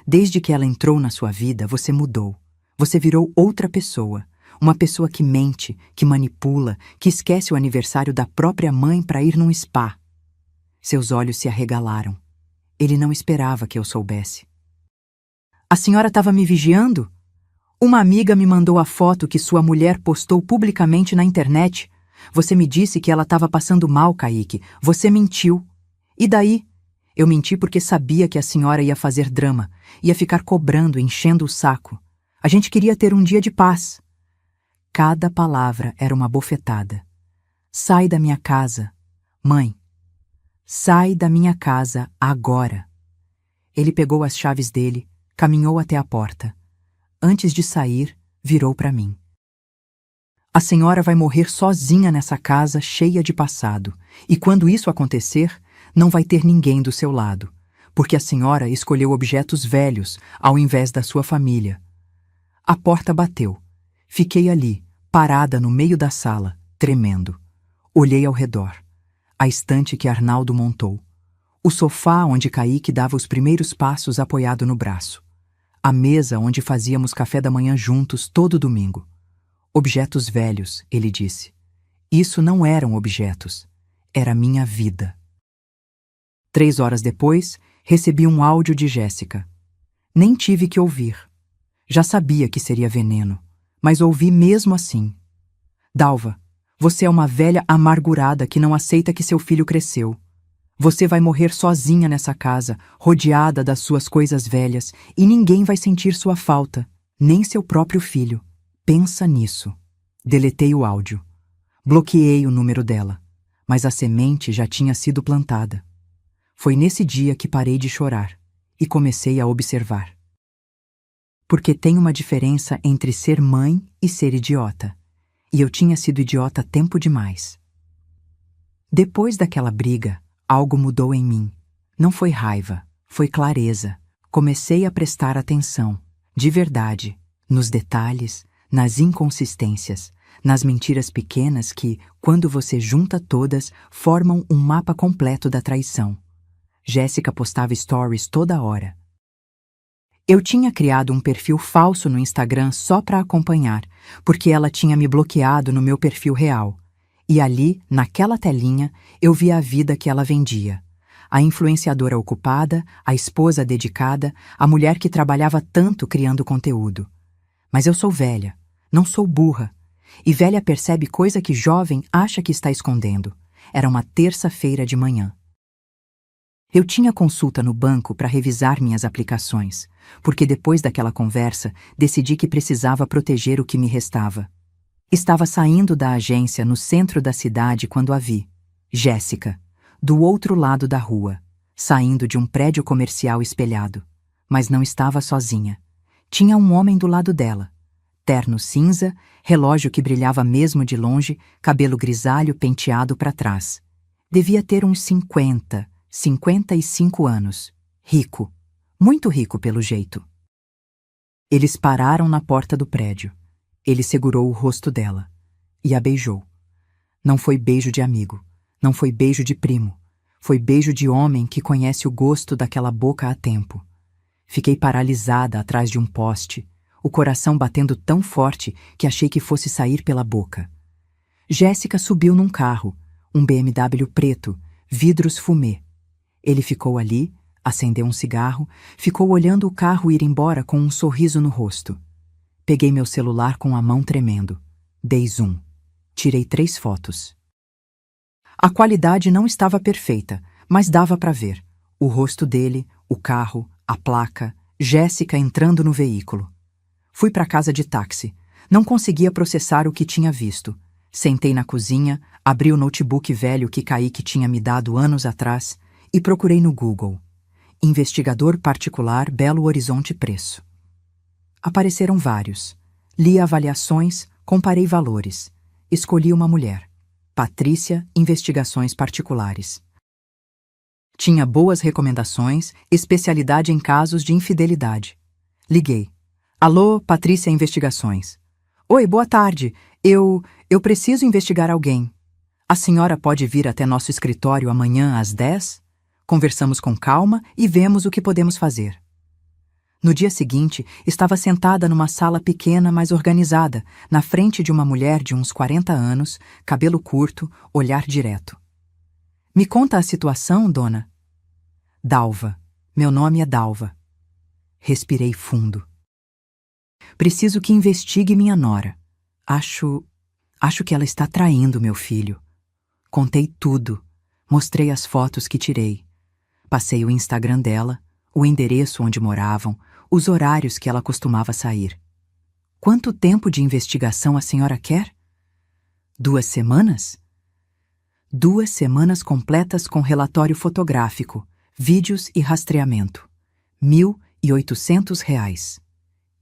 Desde que ela entrou na sua vida, você mudou. Você virou outra pessoa. Uma pessoa que mente, que manipula, que esquece o aniversário da própria mãe para ir num spa. Seus olhos se arregalaram. Ele não esperava que eu soubesse. A senhora estava me vigiando? Uma amiga me mandou a foto que sua mulher postou publicamente na internet. Você me disse que ela estava passando mal, Kaique. Você mentiu. E daí? Eu menti porque sabia que a senhora ia fazer drama, ia ficar cobrando, enchendo o saco. A gente queria ter um dia de paz. Cada palavra era uma bofetada. Sai da minha casa, mãe. Sai da minha casa agora. Ele pegou as chaves dele, caminhou até a porta. Antes de sair, virou para mim. A senhora vai morrer sozinha nessa casa cheia de passado, e quando isso acontecer, não vai ter ninguém do seu lado, porque a senhora escolheu objetos velhos ao invés da sua família. A porta bateu. Fiquei ali, parada no meio da sala, tremendo. Olhei ao redor. A estante que Arnaldo montou. O sofá onde Kaique dava os primeiros passos apoiado no braço. A mesa onde fazíamos café da manhã juntos todo domingo. Objetos velhos, ele disse. Isso não eram objetos. Era minha vida. 3 horas depois, recebi um áudio de Jéssica. Nem tive que ouvir. Já sabia que seria veneno, mas ouvi mesmo assim. Dalva, você é uma velha amargurada que não aceita que seu filho cresceu. Você vai morrer sozinha nessa casa, rodeada das suas coisas velhas, e ninguém vai sentir sua falta, nem seu próprio filho. Pensa nisso. Deletei o áudio. Bloqueei o número dela, mas a semente já tinha sido plantada. Foi nesse dia que parei de chorar e comecei a observar. Porque tem uma diferença entre ser mãe e ser idiota. E eu tinha sido idiota tempo demais. Depois daquela briga, algo mudou em mim. Não foi raiva, foi clareza. Comecei a prestar atenção, de verdade, nos detalhes, nas inconsistências, nas mentiras pequenas que, quando você junta todas, formam um mapa completo da traição. Jéssica postava stories toda hora. Eu tinha criado um perfil falso no Instagram só para acompanhar, porque ela tinha me bloqueado no meu perfil real. E ali, naquela telinha, eu via a vida que ela vendia. A influenciadora ocupada, a esposa dedicada, a mulher que trabalhava tanto criando conteúdo. Mas eu sou velha, não sou burra. E velha percebe coisa que jovem acha que está escondendo. Era uma terça-feira de manhã. Eu tinha consulta no banco para revisar minhas aplicações, porque depois daquela conversa decidi que precisava proteger o que me restava. Estava saindo da agência no centro da cidade quando a vi, Jéssica, do outro lado da rua, saindo de um prédio comercial espelhado. Mas não estava sozinha. Tinha um homem do lado dela. Terno cinza, relógio que brilhava mesmo de longe, cabelo grisalho penteado para trás. Devia ter uns 55 anos. Rico. Muito rico pelo jeito. Eles pararam na porta do prédio. Ele segurou o rosto dela e a beijou. Não foi beijo de amigo. Não foi beijo de primo. Foi beijo de homem que conhece o gosto daquela boca há tempo. Fiquei paralisada atrás de um poste, o coração batendo tão forte que achei que fosse sair pela boca. Jéssica subiu num carro, um BMW preto, vidros fumê. Ele ficou ali, acendeu um cigarro, ficou olhando o carro ir embora com um sorriso no rosto. Peguei meu celular com a mão tremendo. Dei zoom. Tirei 3 fotos. A qualidade não estava perfeita, mas dava para ver. O rosto dele, o carro, a placa, Jéssica entrando no veículo. Fui para casa de táxi. Não conseguia processar o que tinha visto. Sentei na cozinha, abri o notebook velho que Kaique tinha me dado anos atrás e procurei no Google. Investigador particular Belo Horizonte preço. Apareceram vários. Li avaliações, comparei valores. Escolhi uma mulher. Patrícia, investigações particulares. Tinha boas recomendações, especialidade em casos de infidelidade. Liguei. Alô, Patrícia Investigações. Oi, boa tarde. Eu preciso investigar alguém. A senhora pode vir até nosso escritório amanhã às 10? Conversamos com calma e vemos o que podemos fazer. No dia seguinte, estava sentada numa sala pequena, mas organizada, na frente de uma mulher de uns 40 anos, cabelo curto, olhar direto. Me conta a situação, dona? Dalva, Meu nome é Dalva. Respirei fundo. Preciso que investigue minha nora. Acho que ela está traindo meu filho. Contei tudo. Mostrei as fotos que tirei. Passei o Instagram dela, o endereço onde moravam, os horários que ela costumava sair. Quanto tempo de investigação a senhora quer? 2 semanas? 2 semanas completas com relatório fotográfico, vídeos e rastreamento. R$ 1.800.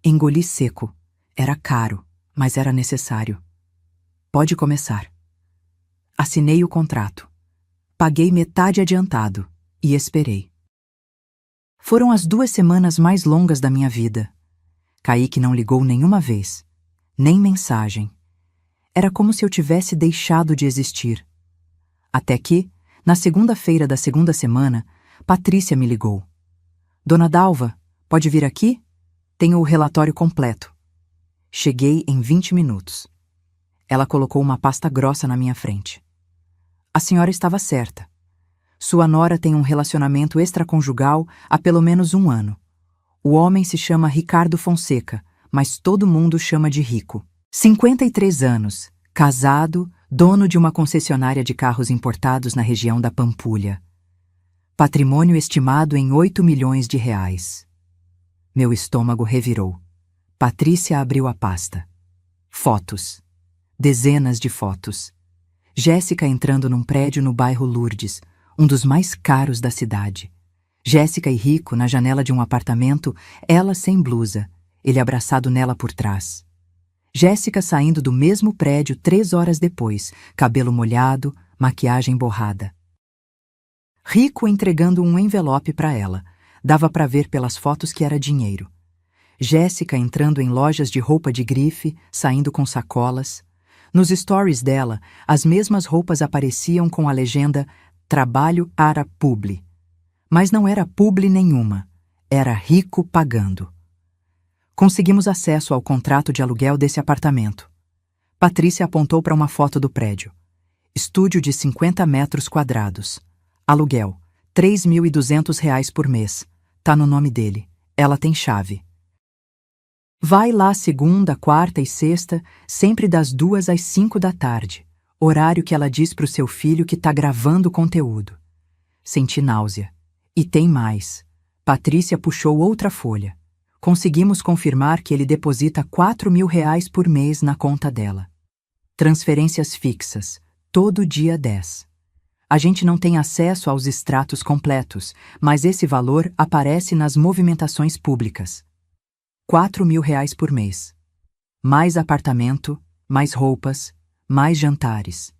Engoli seco. Era caro, mas era necessário. Pode começar. Assinei o contrato. Paguei metade adiantado e esperei. Foram as 2 semanas mais longas da minha vida. Kaique não ligou nenhuma vez, nem mensagem. Era como se eu tivesse deixado de existir. Até que, na segunda-feira da segunda semana, Patrícia me ligou. Dona Dalva, pode vir aqui? Tenho o relatório completo. Cheguei em 20 minutos. Ela colocou uma pasta grossa na minha frente. A senhora estava certa. Sua nora tem um relacionamento extraconjugal há pelo menos 1 ano. O homem se chama Ricardo Fonseca, mas todo mundo chama de Rico. 53 anos, casado, dono de uma concessionária de carros importados na região da Pampulha. Patrimônio estimado em R$ 8 milhões. Meu estômago revirou. Patrícia abriu a pasta. Fotos. Dezenas de fotos. Jéssica entrando num prédio no bairro Lourdes, um dos mais caros da cidade. Jéssica e Rico na janela de um apartamento, ela sem blusa, ele abraçado nela por trás. Jéssica saindo do mesmo prédio 3 horas depois, cabelo molhado, maquiagem borrada. Rico entregando um envelope para ela. Dava para ver pelas fotos que era dinheiro. Jéssica entrando em lojas de roupa de grife, saindo com sacolas. Nos stories dela, as mesmas roupas apareciam com a legenda Trabalho para publi. Mas não era publi nenhuma. Era Rico pagando. Conseguimos acesso ao contrato de aluguel desse apartamento. Patrícia apontou para uma foto do prédio. Estúdio de 50 metros quadrados. Aluguel, R$ 3.200 por mês. Tá no nome dele. Ela tem chave. Vai lá segunda, quarta e sexta, sempre das 2 às 5 da tarde. Horário que ela diz pro seu filho que tá gravando conteúdo. Senti náusea. E tem mais. Patrícia puxou outra folha. Conseguimos confirmar que ele deposita R$ 4.000 por mês na conta dela. Transferências fixas, todo dia 10. A gente não tem acesso aos extratos completos, mas esse valor aparece nas movimentações públicas. R$ 4.000 por mês. Mais apartamento, mais roupas, mais jantares.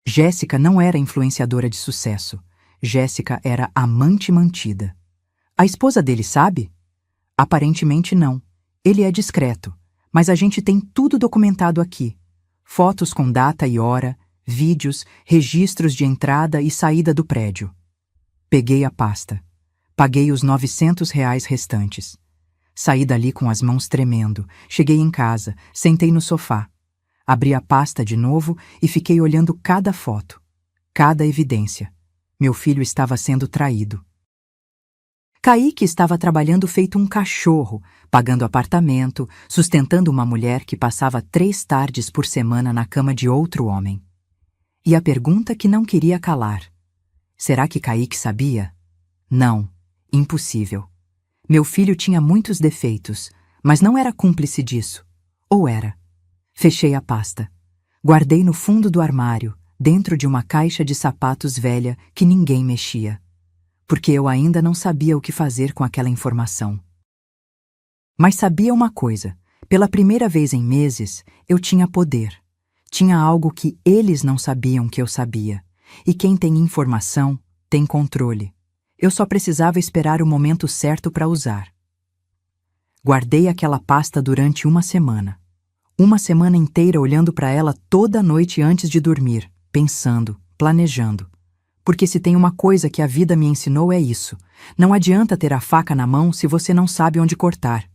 Jéssica não era influenciadora de sucesso. Jéssica era amante mantida. A esposa dele sabe? Aparentemente não. Ele é discreto, mas a gente tem tudo documentado aqui. Fotos com data e hora, vídeos, registros de entrada e saída do prédio. Peguei a pasta. Paguei os R$ 900 restantes. Saí dali com as mãos tremendo. Cheguei em casa, sentei no sofá. Abri a pasta de novo e fiquei olhando cada foto, cada evidência. Meu filho estava sendo traído. Kaique estava trabalhando feito um cachorro, pagando apartamento, sustentando uma mulher que passava 3 tardes por semana na cama de outro homem. E a pergunta que não queria calar. Será que Kaique sabia? Não, impossível. Meu filho tinha muitos defeitos, mas não era cúmplice disso. Ou era? Fechei a pasta. Guardei no fundo do armário, dentro de uma caixa de sapatos velha que ninguém mexia. Porque eu ainda não sabia o que fazer com aquela informação. Mas sabia uma coisa. Pela primeira vez em meses, eu tinha poder. Tinha algo que eles não sabiam que eu sabia. E quem tem informação, tem controle. Eu só precisava esperar o momento certo para usar. Guardei aquela pasta durante 1 semana. 1 semana inteira olhando para ela toda noite antes de dormir, pensando, planejando. Porque se tem uma coisa que a vida me ensinou é isso. Não adianta ter a faca na mão se você não sabe onde cortar.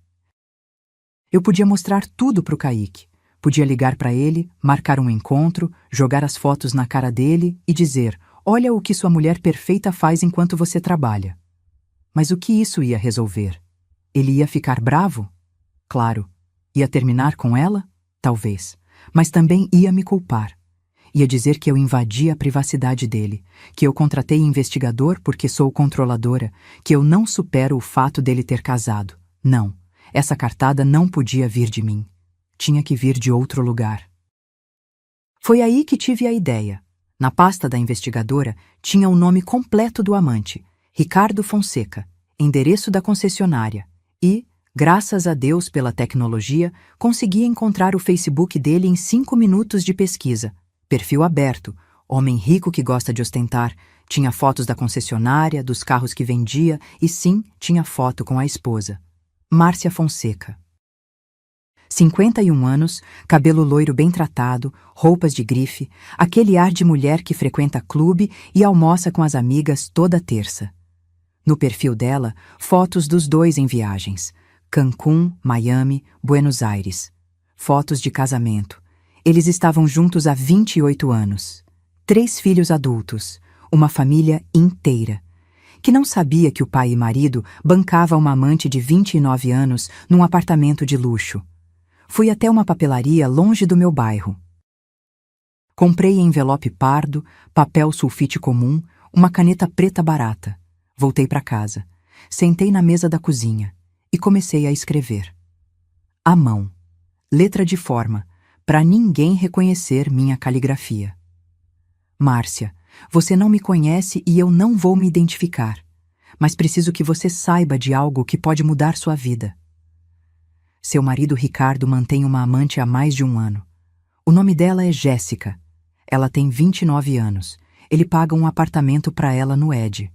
Eu podia mostrar tudo pro Kaique. Podia ligar para ele, marcar um encontro, jogar as fotos na cara dele e dizer: olha o que sua mulher perfeita faz enquanto você trabalha. Mas o que isso ia resolver? Ele ia ficar bravo? Claro. Ia terminar com ela? Talvez. Mas também ia me culpar. Ia dizer que eu invadi a privacidade dele, que eu contratei investigador porque sou controladora, que eu não supero o fato dele ter casado. Não, essa cartada não podia vir de mim. Tinha que vir de outro lugar. Foi aí que tive a ideia. Na pasta da investigadora tinha o nome completo do amante, Ricardo Fonseca, endereço da concessionária e, graças a Deus pela tecnologia, consegui encontrar o Facebook dele em 5 minutos de pesquisa. Perfil aberto, homem rico que gosta de ostentar, tinha fotos da concessionária, dos carros que vendia e sim, tinha foto com a esposa. Márcia Fonseca. 51 anos, cabelo loiro bem tratado, roupas de grife, aquele ar de mulher que frequenta clube e almoça com as amigas toda terça. No perfil dela, fotos dos dois em viagens. Cancún, Miami, Buenos Aires. Fotos de casamento. Eles estavam juntos há 28 anos. 3 filhos adultos. Uma família inteira. Que não sabia que o pai e marido bancava uma amante de 29 anos num apartamento de luxo. Fui até uma papelaria longe do meu bairro. Comprei envelope pardo, papel sulfite comum, uma caneta preta barata. Voltei para casa. Sentei na mesa da cozinha e comecei a escrever. À mão. Letra de forma, para ninguém reconhecer minha caligrafia. Márcia, você não me conhece e eu não vou me identificar, mas preciso que você saiba de algo que pode mudar sua vida. Seu marido Ricardo mantém uma amante há mais de 1 ano. O nome dela é Jéssica. Ela tem 29 anos. Ele paga um apartamento para ela no ED.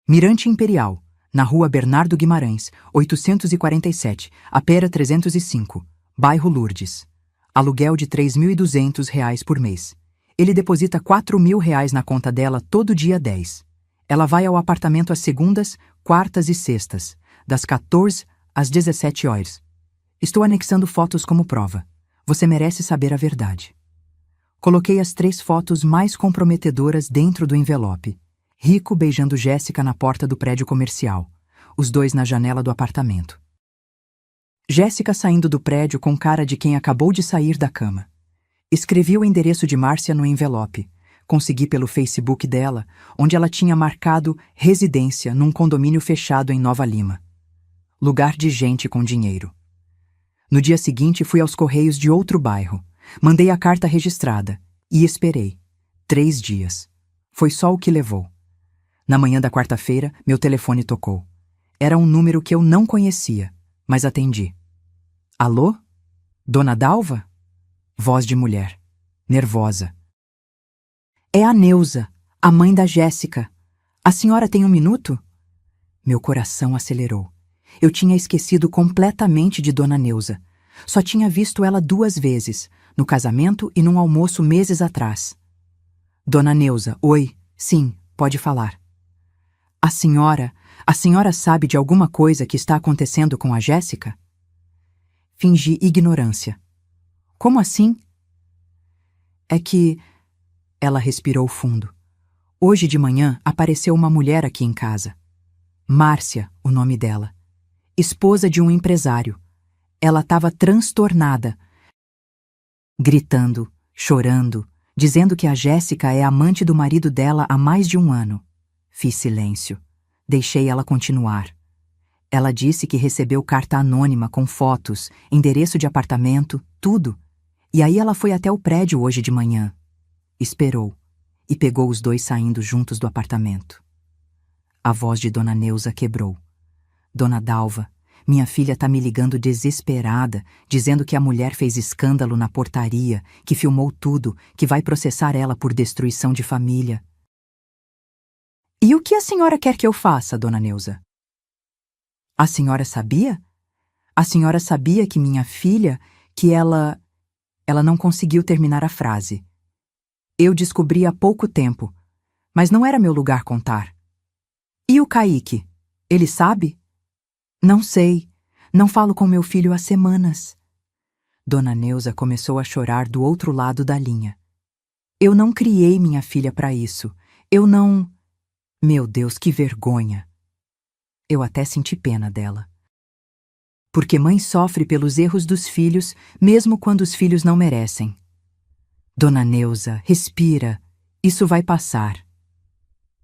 Mirante Imperial, na rua Bernardo Guimarães, 847, a Pera 305, bairro Lourdes. Aluguel de R$ 3.200 por mês. Ele deposita R$ 4.000 na conta dela todo dia 10. Ela vai ao apartamento às segundas, quartas e sextas, das 14 às 17 horas. Estou anexando fotos como prova. Você merece saber a verdade. Coloquei as 3 fotos mais comprometedoras dentro do envelope. Rico beijando Jéssica na porta do prédio comercial. Os dois na janela do apartamento. Jéssica saindo do prédio com cara de quem acabou de sair da cama. Escrevi o endereço de Márcia no envelope. Consegui pelo Facebook dela, onde ela tinha marcado residência num condomínio fechado em Nova Lima. Lugar de gente com dinheiro. No dia seguinte fui aos correios de outro bairro. Mandei a carta registrada e esperei. 3 dias. Foi só o que levou. Na manhã da quarta-feira, meu telefone tocou. Era um número que eu não conhecia, mas atendi. Alô? Dona Dalva? Voz de mulher, nervosa. É a Neuza, a mãe da Jéssica. A senhora tem 1 minuto? Meu coração acelerou. Eu tinha esquecido completamente de Dona Neuza. Só tinha visto ela 2 vezes, no casamento e num almoço meses atrás. Dona Neuza, oi, sim, pode falar. A senhora sabe de alguma coisa que está acontecendo com a Jéssica? Fingi ignorância. Como assim? É que... Ela respirou fundo. Hoje de manhã apareceu uma mulher aqui em casa. Márcia, o nome dela. Esposa de um empresário. Ela estava transtornada. Gritando, chorando, dizendo que a Jéssica é amante do marido dela há mais de 1 ano. Fiz silêncio. Deixei ela continuar. Ela disse que recebeu carta anônima com fotos, endereço de apartamento, tudo. E aí ela foi até o prédio hoje de manhã. Esperou. E pegou os 2 saindo juntos do apartamento. A voz de Dona Neuza quebrou. Dona Dalva, minha filha tá me ligando desesperada, dizendo que a mulher fez escândalo na portaria, que filmou tudo, que vai processar ela por destruição de família. E o que a senhora quer que eu faça, Dona Neuza? A senhora sabia? A senhora sabia que minha filha, que ela não conseguiu terminar a frase. Eu descobri há pouco tempo, mas não era meu lugar contar. E o Kaique? Ele sabe? Não sei. Não falo com meu filho há semanas. Dona Neuza começou a chorar do outro lado da linha. Eu não criei minha filha para isso. Eu não... Meu Deus, que vergonha! Eu até senti pena dela. Porque mãe sofre pelos erros dos filhos, mesmo quando os filhos não merecem. Dona Neuza, respira. Isso vai passar.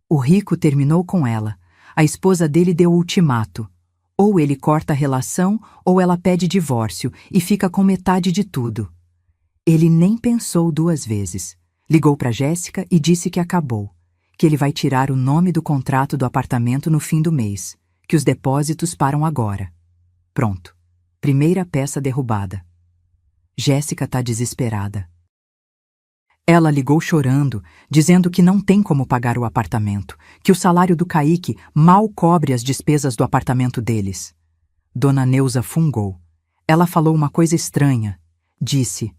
O rico terminou com ela. A esposa dele deu ultimato. Ou ele corta a relação, ou ela pede divórcio e fica com metade de tudo. Ele nem pensou 2 vezes. Ligou para Jéssica e disse que acabou, que ele vai tirar o nome do contrato do apartamento no fim do mês, que os depósitos param agora. Pronto. Primeira peça derrubada. Jéssica tá desesperada. Ela ligou chorando, dizendo que não tem como pagar o apartamento, que o salário do Kaique mal cobre as despesas do apartamento deles. Dona Neuza fungou. Ela falou uma coisa estranha. Disse: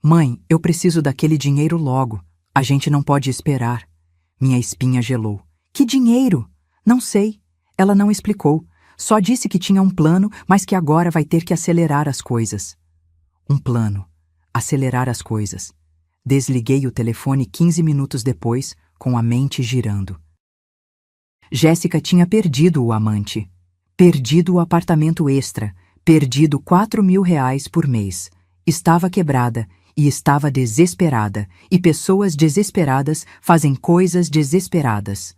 "Mãe, eu preciso daquele dinheiro logo. A gente não pode esperar." Minha espinha gelou. "Que dinheiro?" "Não sei." Ela não explicou. Só disse que tinha um plano, mas que agora vai ter que acelerar as coisas. Um plano. Acelerar as coisas. Desliguei o telefone 15 minutos depois, com a mente girando. Jéssica tinha perdido o amante. Perdido o apartamento extra. Perdido R$ 4.000 por mês. Estava quebrada e estava desesperada. E pessoas desesperadas fazem coisas desesperadas.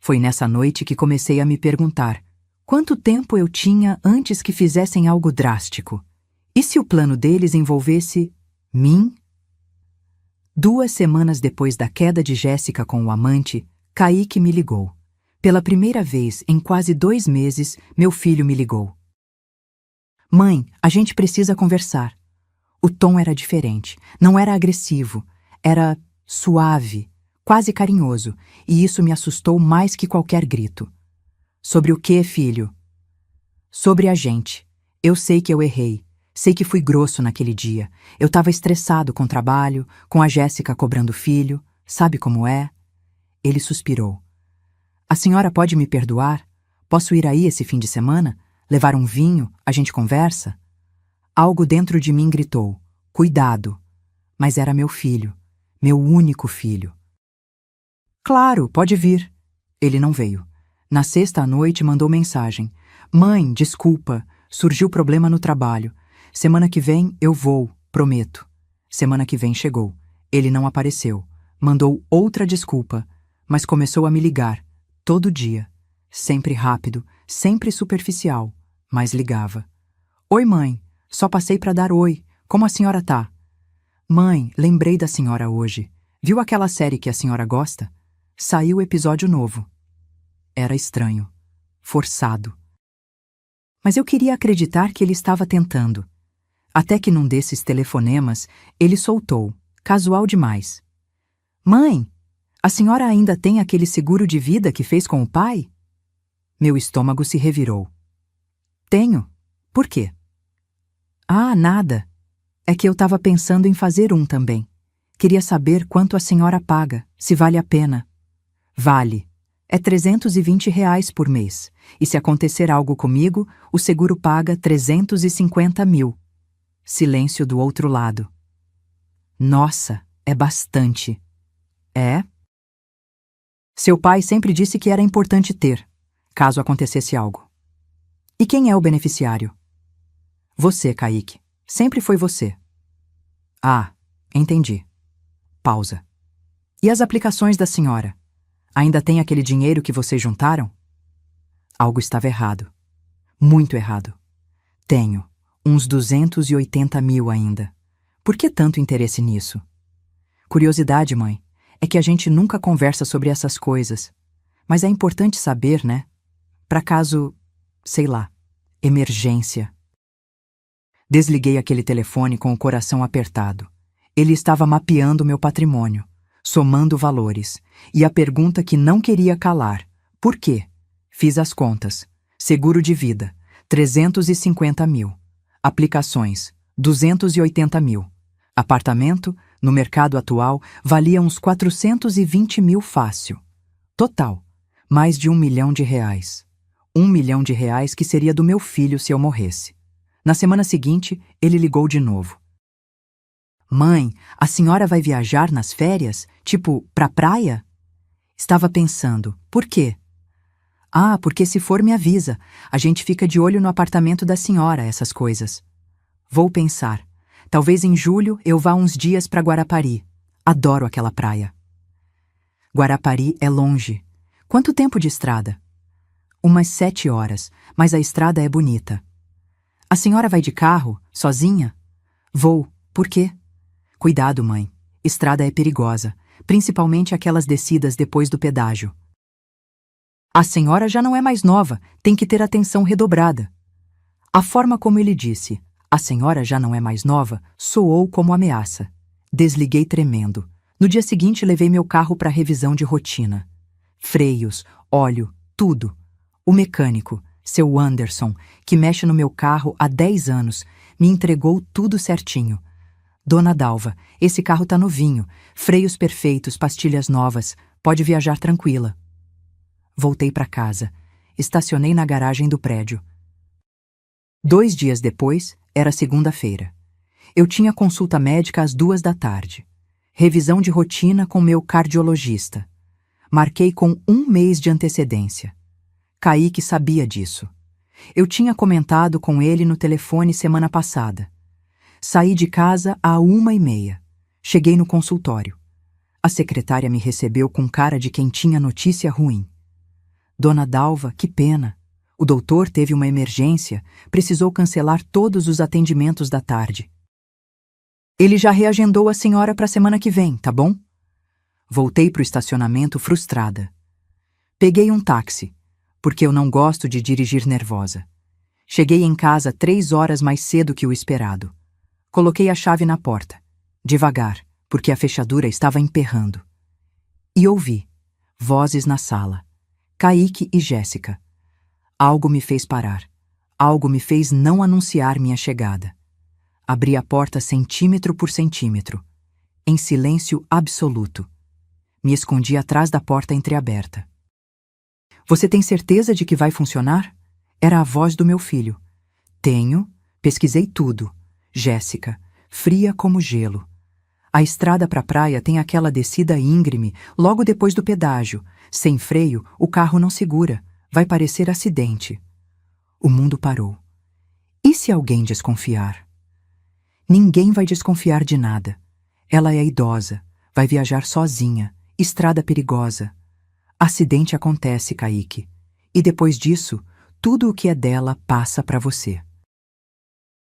Foi nessa noite que comecei a me perguntar: quanto tempo eu tinha antes que fizessem algo drástico? E se o plano deles envolvesse mim? 2 semanas depois da queda de Jéssica com o amante, Kaique me ligou. Pela primeira vez em quase 2 meses, meu filho me ligou. "Mãe, a gente precisa conversar." O tom era diferente, não era agressivo, era suave, quase carinhoso, e isso me assustou mais que qualquer grito. "Sobre o quê, filho?" "Sobre a gente. Eu sei que eu errei. Sei que fui grosso naquele dia. Eu estava estressado com o trabalho, com a Jéssica cobrando filho. Sabe como é?" Ele suspirou. "A senhora pode me perdoar? Posso ir aí esse fim de semana? Levar um vinho? A gente conversa?" Algo dentro de mim gritou: "Cuidado!" Mas era meu filho. Meu único filho. "Claro, pode vir." Ele não veio. Na sexta à noite mandou mensagem: "Mãe, desculpa. Surgiu problema no trabalho. Semana que vem eu vou, prometo." Semana que vem chegou. Ele não apareceu. Mandou outra desculpa, mas começou a me ligar, todo dia. Sempre rápido, sempre superficial, mas ligava. "Oi, mãe. Só passei para dar oi. Como a senhora tá?" "Mãe, lembrei da senhora hoje. Viu aquela série que a senhora gosta? Saiu episódio novo." Era estranho. Forçado. Mas eu queria acreditar que ele estava tentando. Até que num desses telefonemas, ele soltou, casual demais: "Mãe, a senhora ainda tem aquele seguro de vida que fez com o pai?" Meu estômago se revirou. "Tenho. Por quê?" "Ah, nada. É que eu estava pensando em fazer um também. Queria saber quanto a senhora paga, se vale a pena." "Vale. É R$ 320 por mês. E se acontecer algo comigo, o seguro paga 350 mil. Silêncio do outro lado. "Nossa, é bastante." "É?" "Seu pai sempre disse que era importante ter, caso acontecesse algo." "E quem é o beneficiário?" "Você, Kaique. Sempre foi você." "Ah, entendi." Pausa. "E as aplicações da senhora? Ainda tem aquele dinheiro que vocês juntaram?" Algo estava errado. Muito errado. "Tenho. Uns 280 mil ainda. Por que tanto interesse nisso?" "Curiosidade, mãe. É que a gente nunca conversa sobre essas coisas. Mas é importante saber, né? Pra caso, sei lá, emergência." Desliguei aquele telefone com o coração apertado. Ele estava mapeando meu patrimônio, somando valores. E a pergunta que não queria calar: por quê? Fiz as contas. Seguro de vida, 350 mil. Aplicações, 280 mil. Apartamento, no mercado atual, valia uns 420 mil fácil. Total, mais de R$ 1.000.000. R$ 1.000.000 que seria do meu filho se eu morresse. Na semana seguinte, ele ligou de novo. "Mãe, a senhora vai viajar nas férias? Tipo, pra praia?" Estava pensando, por quê? Ah, porque se for me avisa. A gente fica de olho no apartamento da senhora, essas coisas. Vou pensar. Talvez em julho eu vá uns dias para Guarapari. Adoro aquela praia. Guarapari é longe. Quanto tempo de estrada? Umas 7 horas, mas a estrada é bonita. A senhora vai de carro, sozinha? Vou. Por quê? Cuidado, mãe. Estrada é perigosa, principalmente aquelas descidas depois do pedágio. A senhora já não é mais nova, tem que ter atenção redobrada. A forma como ele disse, a senhora já não é mais nova, soou como ameaça. Desliguei tremendo. No dia seguinte levei meu carro para revisão de rotina. Freios, óleo, tudo. O mecânico, seu Anderson, que mexe no meu carro há 10 anos, me entregou tudo certinho. Dona Dalva, esse carro tá novinho, freios perfeitos, pastilhas novas, pode viajar tranquila. Voltei para casa. Estacionei na garagem do prédio. 2 dias depois, era segunda-feira. Eu tinha consulta médica às 2 da tarde. Revisão de rotina com meu cardiologista. Marquei com 1 mês de antecedência. Kaique sabia disso. Eu tinha comentado com ele no telefone semana passada. Saí de casa à 1h30. Cheguei no consultório. A secretária me recebeu com cara de quem tinha notícia ruim. Dona Dalva, que pena. O doutor teve uma emergência, precisou cancelar todos os atendimentos da tarde. Ele já reagendou a senhora para a semana que vem, tá bom? Voltei para o estacionamento frustrada. Peguei um táxi, porque eu não gosto de dirigir nervosa. Cheguei em casa 3 horas mais cedo que o esperado. Coloquei a chave na porta, devagar, porque a fechadura estava emperrando. E ouvi vozes na sala. Kaique e Jéssica. Algo me fez parar. Algo me fez não anunciar minha chegada. Abri a porta centímetro por centímetro, em silêncio absoluto. Me escondi atrás da porta entreaberta. Você tem certeza de que vai funcionar? Era a voz do meu filho. Tenho, pesquisei tudo. Jéssica, fria como gelo. A estrada para a praia tem aquela descida íngreme logo depois do pedágio. Sem freio, o carro não segura. Vai parecer acidente. O mundo parou. E se alguém desconfiar? Ninguém vai desconfiar de nada. Ela é idosa, vai viajar sozinha, estrada perigosa. Acidente acontece, Kaique. E depois disso, tudo o que é dela passa para você.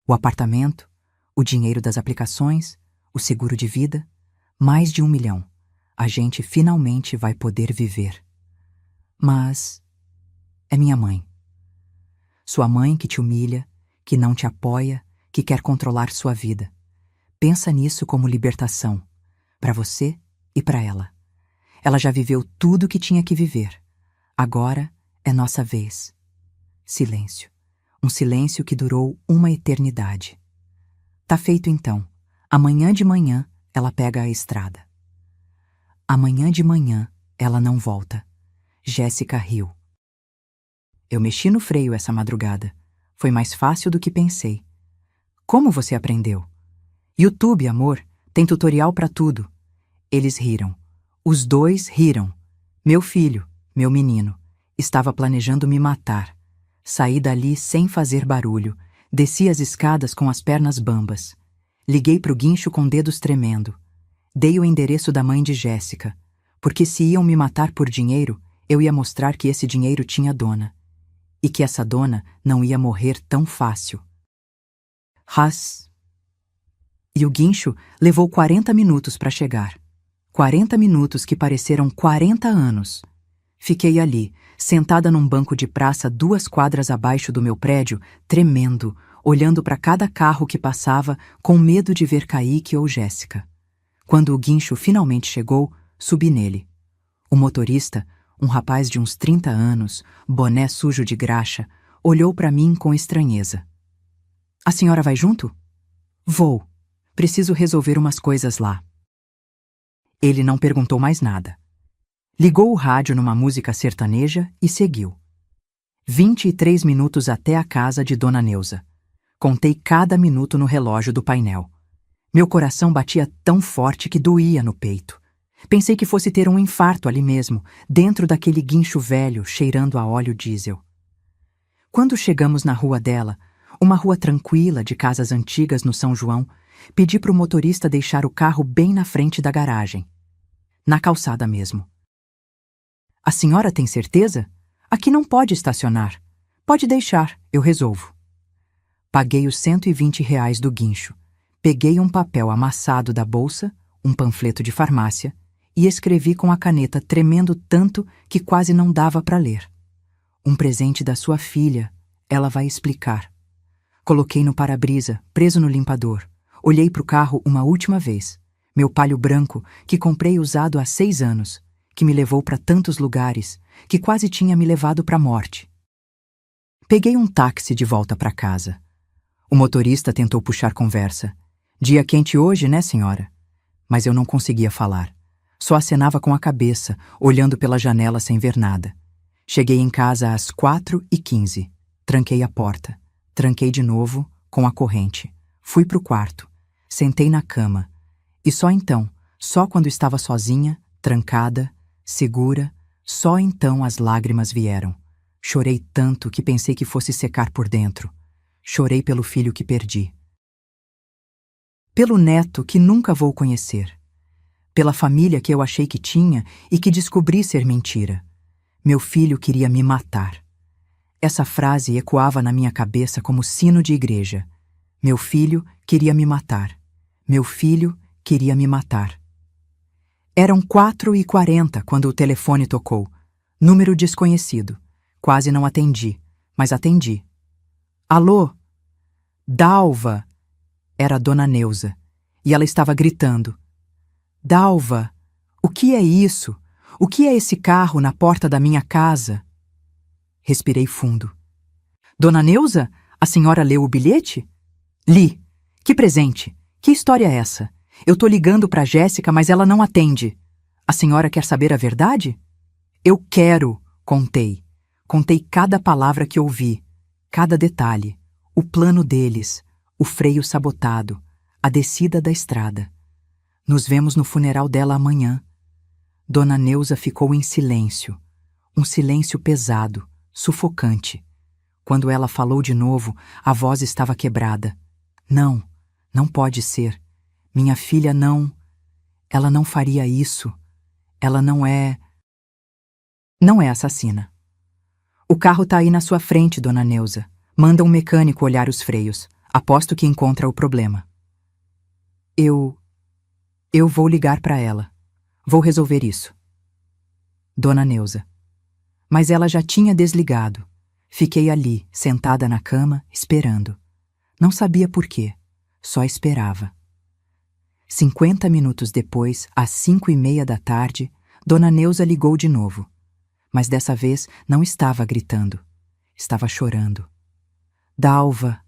O apartamento, o dinheiro das aplicações, o seguro de vida, mais de 1 milhão. A gente finalmente vai poder viver. Mas é minha mãe. Sua mãe que te humilha, que não te apoia, que quer controlar sua vida. Pensa nisso como libertação, para você e para ela. Ela já viveu tudo o que tinha que viver. Agora é nossa vez. Silêncio. Um silêncio que durou uma eternidade. Tá feito então. Amanhã de manhã ela pega a estrada. Amanhã de manhã ela não volta. Jéssica riu. Eu mexi no freio essa madrugada. Foi mais fácil do que pensei. Como você aprendeu? YouTube, amor. Tem tutorial para tudo. Eles riram. Os dois riram. Meu filho, meu menino, estava planejando me matar. Saí dali sem fazer barulho. Desci as escadas com as pernas bambas. Liguei pro guincho com dedos tremendo. Dei o endereço da mãe de Jéssica, porque se iam me matar por dinheiro, eu ia mostrar que esse dinheiro tinha dona. E que essa dona não ia morrer tão fácil. E o guincho levou 40 minutos para chegar. 40 minutos que pareceram 40 anos. Fiquei ali, sentada num banco de praça 2 quadras abaixo do meu prédio, tremendo, olhando para cada carro que passava, com medo de ver Kaique ou Jéssica. Quando o guincho finalmente chegou, subi nele. O motorista, um rapaz de uns 30 anos, boné sujo de graxa, olhou para mim com estranheza. A senhora vai junto? Vou. Preciso resolver umas coisas lá. Ele não perguntou mais nada. Ligou o rádio numa música sertaneja e seguiu. 23 minutos até a casa de Dona Neuza. Contei cada minuto no relógio do painel. Meu coração batia tão forte que doía no peito. Pensei que fosse ter um infarto ali mesmo, dentro daquele guincho velho, cheirando a óleo diesel. Quando chegamos na rua dela, uma rua tranquila de casas antigas no São João, pedi para o motorista deixar o carro bem na frente da garagem. Na calçada mesmo. A senhora tem certeza? Aqui não pode estacionar. Pode deixar, eu resolvo. Paguei os R$ 120 do guincho. Peguei um papel amassado da bolsa, um panfleto de farmácia, e escrevi com a caneta tremendo tanto que quase não dava para ler. Um presente da sua filha, ela vai explicar. Coloquei no para-brisa, preso no limpador. Olhei para o carro uma última vez. Meu Palio branco, que comprei usado há 6 anos, que me levou para tantos lugares, que quase tinha me levado para a morte. Peguei um táxi de volta para casa. O motorista tentou puxar conversa. Dia quente hoje, né, senhora? Mas eu não conseguia falar. Só acenava com a cabeça, olhando pela janela sem ver nada. Cheguei em casa às 4h15. Tranquei a porta. Tranquei de novo, com a corrente. Fui pro quarto. Sentei na cama. E só então, só quando estava sozinha, trancada, segura, só então as lágrimas vieram. Chorei tanto que pensei que fosse secar por dentro. Chorei pelo filho que perdi. Pelo neto que nunca vou conhecer. Pela família que eu achei que tinha e que descobri ser mentira. Meu filho queria me matar. Essa frase ecoava na minha cabeça como sino de igreja. Meu filho queria me matar. Meu filho queria me matar. Eram 4h40 quando o telefone tocou. Número desconhecido. Quase não atendi, mas atendi. Alô? Dalva! Era a Dona Neuza, e ela estava gritando. Dalva, o que é isso? O que é esse carro na porta da minha casa? Respirei fundo. Dona Neuza, a senhora leu o bilhete? Li. Que presente. Que história é essa? Eu tô ligando pra Jéssica, mas ela não atende. A senhora quer saber a verdade? Eu quero, contei. Contei cada palavra que ouvi, cada detalhe, o plano deles, o freio sabotado, a descida da estrada. Nos vemos no funeral dela amanhã. Dona Neuza ficou em silêncio, um silêncio pesado, sufocante. Quando ela falou de novo, a voz estava quebrada. Não, não pode ser. Minha filha não... Ela não faria isso. Ela não é... Não é assassina. O carro tá aí na sua frente, Dona Neuza. Manda um mecânico olhar os freios. Aposto que encontra o problema. Eu vou ligar para ela. Vou resolver isso. Dona Neuza. Mas ela já tinha desligado. Fiquei ali, sentada na cama, esperando. Não sabia por quê. Só esperava. 50 minutos depois, às 5h30 da tarde, Dona Neuza ligou de novo. Mas dessa vez não estava gritando. Estava chorando. Dalva.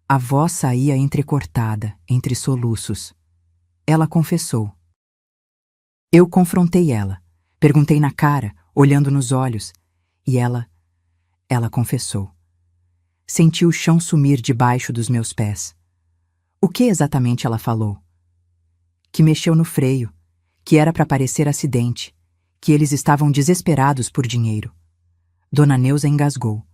A voz saía entrecortada, entre soluços. Ela confessou. Eu confrontei ela. Perguntei na cara, olhando nos olhos. E ela confessou. Senti o chão sumir debaixo dos meus pés. O que exatamente ela falou? Que mexeu no freio, que era para parecer acidente, que eles estavam desesperados por dinheiro. Dona Neuza engasgou.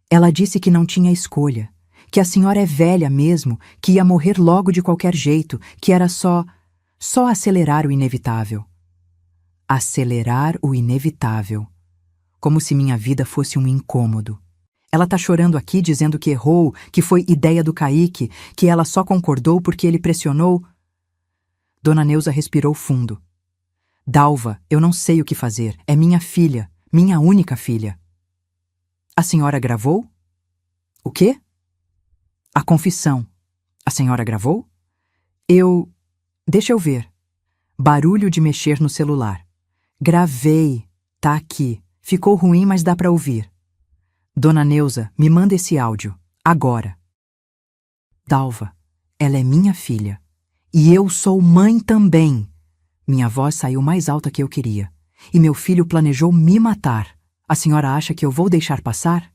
Ela disse que não tinha escolha, que a senhora é velha mesmo, que ia morrer logo de qualquer jeito, que era só acelerar o inevitável. Acelerar o inevitável. Como se minha vida fosse um incômodo. Ela tá chorando aqui dizendo que errou, que foi ideia do Kaique, que ela só concordou porque ele pressionou. Dona Neuza respirou fundo. Dalva, eu não sei o que fazer. É minha filha, minha única filha. A senhora gravou? O quê? A confissão. A senhora gravou? Deixa eu ver. Barulho de mexer no celular. Gravei. Tá aqui. Ficou ruim, mas dá pra ouvir. Dona Neuza, me manda esse áudio. Agora. Dalva, ela é minha filha. E eu sou mãe também. Minha voz saiu mais alta que eu queria. E meu filho planejou me matar. A senhora acha que eu vou deixar passar?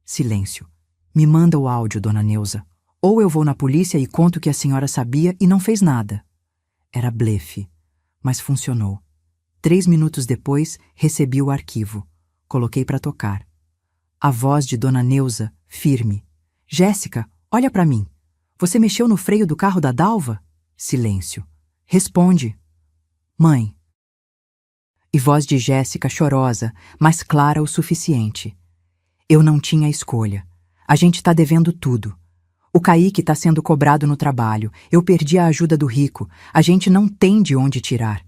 Silêncio. Me manda o áudio, Dona Neuza. Ou eu vou na polícia e conto que a senhora sabia e não fez nada. Era blefe. mas funcionou. 3 minutos depois, recebi o arquivo. Coloquei para tocar. A voz de Dona Neuza, firme. Jéssica, olha para mim. Você mexeu no freio do carro da Dalva? Silêncio. Responde. Mãe. E voz de Jéssica chorosa, mas clara o suficiente. Eu não tinha escolha. A gente tá devendo tudo. O Kaique tá sendo cobrado no trabalho. Eu perdi a ajuda do Rico. A gente não tem de onde tirar.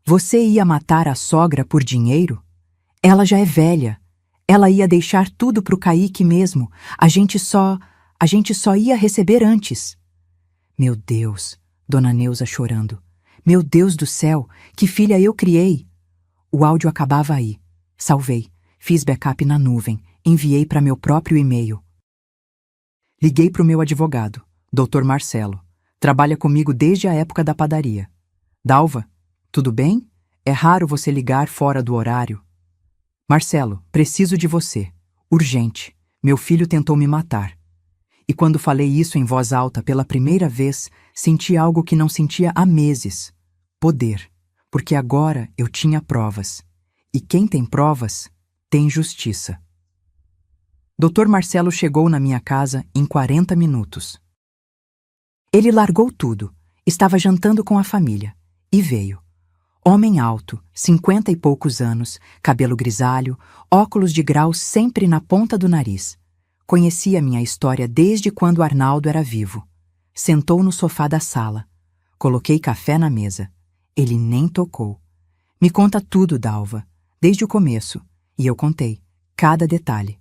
Você ia matar a sogra por dinheiro? Ela já é velha. Ela ia deixar tudo pro Kaique mesmo. A gente só ia receber antes. Meu Deus, Dona Neuza chorando. Meu Deus do céu, que filha eu criei. O áudio acabava aí. Salvei. Fiz backup na nuvem. Enviei para meu próprio e-mail. Liguei pro meu advogado, Dr. Marcelo. Trabalha comigo desde a época da padaria. Dalva, tudo bem? É raro você ligar fora do horário. Marcelo, preciso de você. Urgente. Meu filho tentou me matar. E quando falei isso em voz alta pela primeira vez, senti algo que não sentia há meses. Poder. Porque agora eu tinha provas. E quem tem provas, tem justiça. Dr. Marcelo chegou na minha casa em 40 minutos. Ele largou tudo. Estava jantando com a família. E veio. Homem alto, 50 e poucos anos, cabelo grisalho, óculos de grau sempre na ponta do nariz. Conhecia minha história desde quando Arnaldo era vivo. Sentou no sofá da sala. Coloquei café na mesa. Ele nem tocou. Me conta tudo, Dalva, desde o começo. E eu contei, cada detalhe.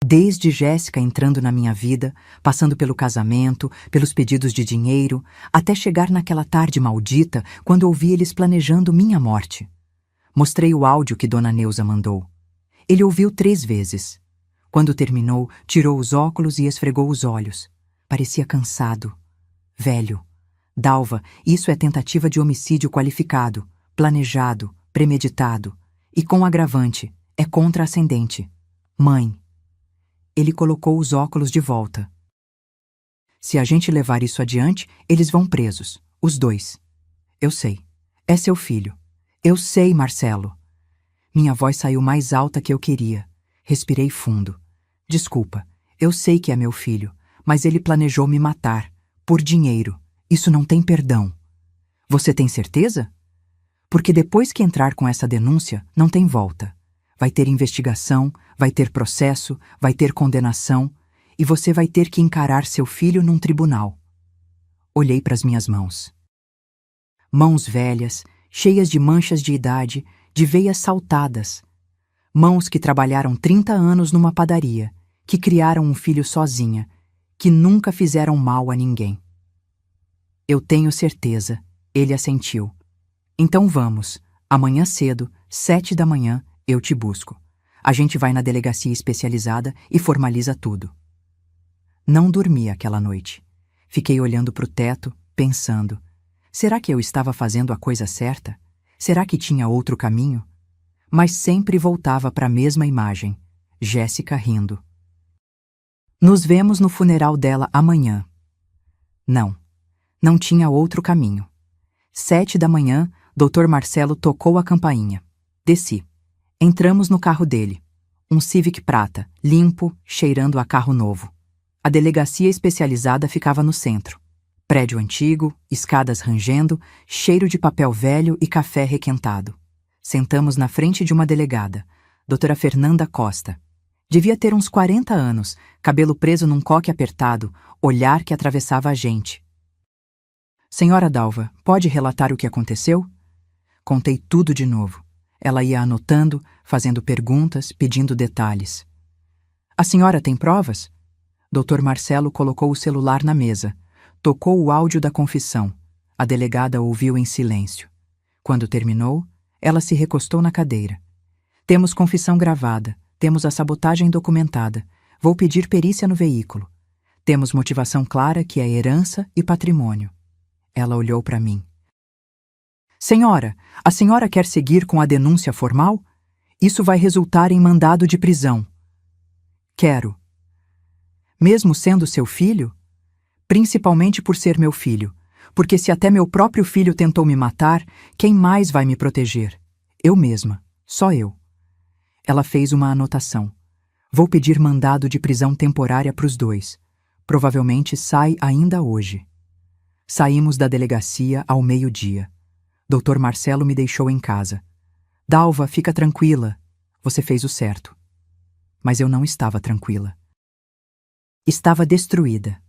Desde Jéssica entrando na minha vida, passando pelo casamento, pelos pedidos de dinheiro, até chegar naquela tarde maldita quando ouvi eles planejando minha morte. Mostrei o áudio que Dona Neuza mandou. Ele ouviu 3 vezes. Quando terminou, tirou os óculos e esfregou os olhos. Parecia cansado. Velho. Dalva, isso é tentativa de homicídio qualificado, planejado, premeditado. E com agravante, é contra-ascendente. Mãe. Ele colocou os óculos de volta. Se a gente levar isso adiante, eles vão presos. Os 2. Eu sei. É seu filho. Eu sei, Marcelo. Minha voz saiu mais alta que eu queria. Respirei fundo. Desculpa. Eu sei que é meu filho, mas ele planejou me matar. Por dinheiro. Isso não tem perdão. Você tem certeza? Porque depois que entrar com essa denúncia, não tem volta. Vai ter investigação, vai ter processo, vai ter condenação, e você vai ter que encarar seu filho num tribunal. Olhei para as minhas mãos. Mãos velhas, cheias de manchas de idade, de veias saltadas. Mãos que trabalharam 30 anos numa padaria, que criaram um filho sozinha, que nunca fizeram mal a ninguém. Eu tenho certeza, ele assentiu. Então vamos, amanhã cedo, 7 da manhã, eu te busco. A gente vai na delegacia especializada e formaliza tudo. Não dormi aquela noite. Fiquei olhando para o teto, pensando. Será que eu estava fazendo a coisa certa? Será que tinha outro caminho? Mas sempre voltava para a mesma imagem. Jéssica rindo. Nos vemos no funeral dela amanhã. Não. Não tinha outro caminho. 7 da manhã, Dr. Marcelo tocou a campainha. Desci. Entramos no carro dele. Um Civic prata, limpo, cheirando a carro novo. A delegacia especializada ficava no centro. Prédio antigo, escadas rangendo, cheiro de papel velho e café requentado. Sentamos na frente de uma delegada, doutora Fernanda Costa. Devia ter uns 40 anos, cabelo preso num coque apertado, olhar que atravessava a gente. Senhora Dalva, pode relatar o que aconteceu? Contei tudo de novo. Ela ia anotando, fazendo perguntas, pedindo detalhes. A senhora tem provas? Dr. Marcelo colocou o celular na mesa. Tocou o áudio da confissão. A delegada ouviu em silêncio. Quando terminou, ela se recostou na cadeira. Temos confissão gravada. Temos a sabotagem documentada. Vou pedir perícia no veículo. Temos motivação clara que é herança e patrimônio. Ela olhou para mim. Senhora, a senhora quer seguir com a denúncia formal? Isso vai resultar em mandado de prisão. Quero. Mesmo sendo seu filho? Principalmente por ser meu filho. Porque se até meu próprio filho tentou me matar, quem mais vai me proteger? Eu mesma. Só eu. Ela fez uma anotação. Vou pedir mandado de prisão temporária para os dois. Provavelmente sai ainda hoje. Saímos da delegacia ao meio-dia. Dr. Marcelo me deixou em casa. Dalva, fica tranquila. Você fez o certo. Mas eu não estava tranquila. Estava destruída.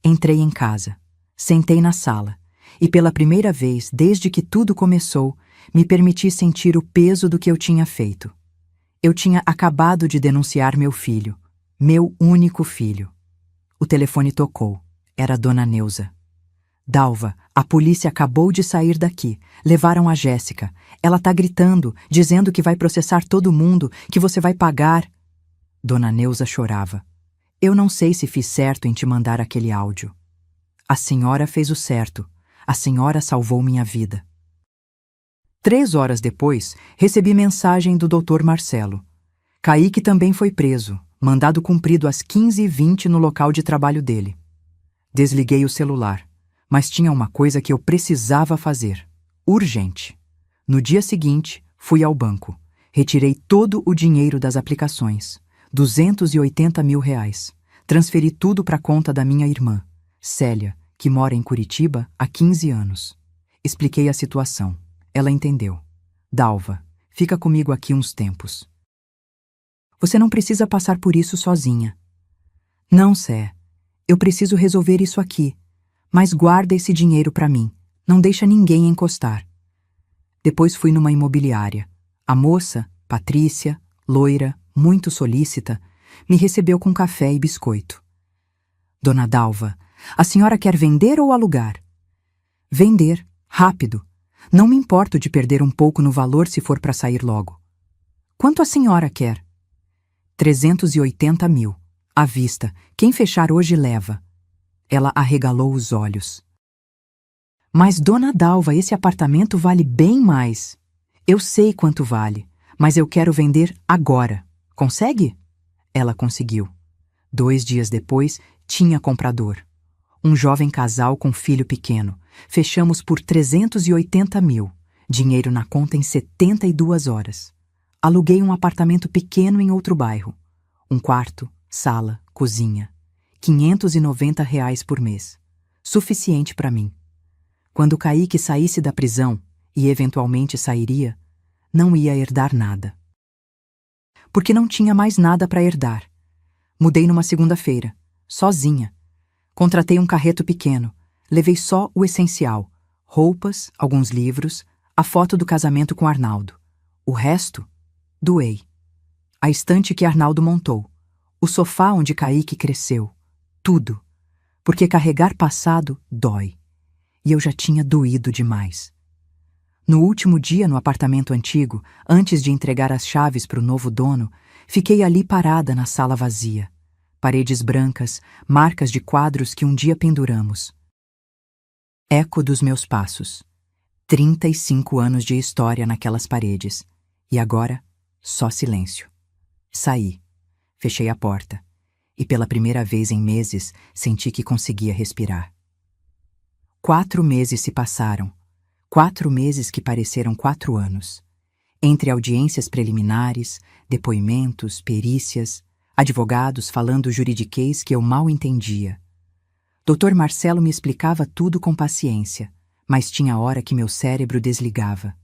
Entrei em casa. Sentei na sala. E pela primeira vez, desde que tudo começou, me permiti sentir o peso do que eu tinha feito. Eu tinha acabado de denunciar meu filho. Meu único filho. O telefone tocou. Era Dona Neuza. Dalva, a polícia acabou de sair daqui. Levaram a Jéssica. Ela tá gritando, dizendo que vai processar todo mundo, que você vai pagar. Dona Neuza chorava. Eu não sei se fiz certo em te mandar aquele áudio. A senhora fez o certo. A senhora salvou minha vida. 3 horas depois, recebi mensagem do Dr. Marcelo. Kaique também foi preso, mandado cumprido às 15h20 no local de trabalho dele. Desliguei o celular, mas tinha uma coisa que eu precisava fazer. Urgente. No dia seguinte, fui ao banco. Retirei todo o dinheiro das aplicações. 280 mil reais. Transferi tudo para a conta da minha irmã, Célia, que mora em Curitiba há 15 anos. Expliquei a situação. Ela entendeu. Dalva, fica comigo aqui uns tempos. Você não precisa passar por isso sozinha. Não, Sé. Eu preciso resolver isso aqui. Mas guarda esse dinheiro para mim. Não deixa ninguém encostar. Depois fui numa imobiliária. A moça, Patrícia, loira, muito solícita, me recebeu com café e biscoito. Dona Dalva, a senhora quer vender ou alugar? Vender, rápido. Não me importo de perder um pouco no valor se for para sair logo. Quanto a senhora quer? 380 mil. À vista. Quem fechar hoje leva. Ela arregalou os olhos. Mas, Dona Dalva, esse apartamento vale bem mais. Eu sei quanto vale, mas eu quero vender agora. Consegue? Ela conseguiu. 2 dias depois, tinha comprador. Um jovem casal com filho pequeno. Fechamos por 380 mil. Dinheiro na conta em 72 horas. Aluguei um apartamento pequeno em outro bairro. 1 quarto, sala, cozinha. 590 reais por mês. Suficiente para mim. Quando Kaique saísse da prisão, e eventualmente sairia, não ia herdar nada. Porque não tinha mais nada para herdar. Mudei numa segunda-feira, sozinha. Contratei um carreto pequeno. Levei só o essencial. Roupas, alguns livros, a foto do casamento com Arnaldo. O resto, doei. A estante que Arnaldo montou. O sofá onde Kaique cresceu. Tudo. Porque carregar passado dói. E eu já tinha doído demais. No último dia no apartamento antigo, antes de entregar as chaves para o novo dono, fiquei ali parada na sala vazia. Paredes brancas, marcas de quadros que um dia penduramos. Eco dos meus passos. 35 anos de história naquelas paredes. E agora, só silêncio. Saí. Fechei a porta. E pela primeira vez em meses, senti que conseguia respirar. 4 meses se passaram. 4 meses que pareceram 4 anos. Entre audiências preliminares, depoimentos, perícias, advogados falando juridiquês que eu mal entendia. Dr. Marcelo me explicava tudo com paciência, mas tinha hora que meu cérebro desligava.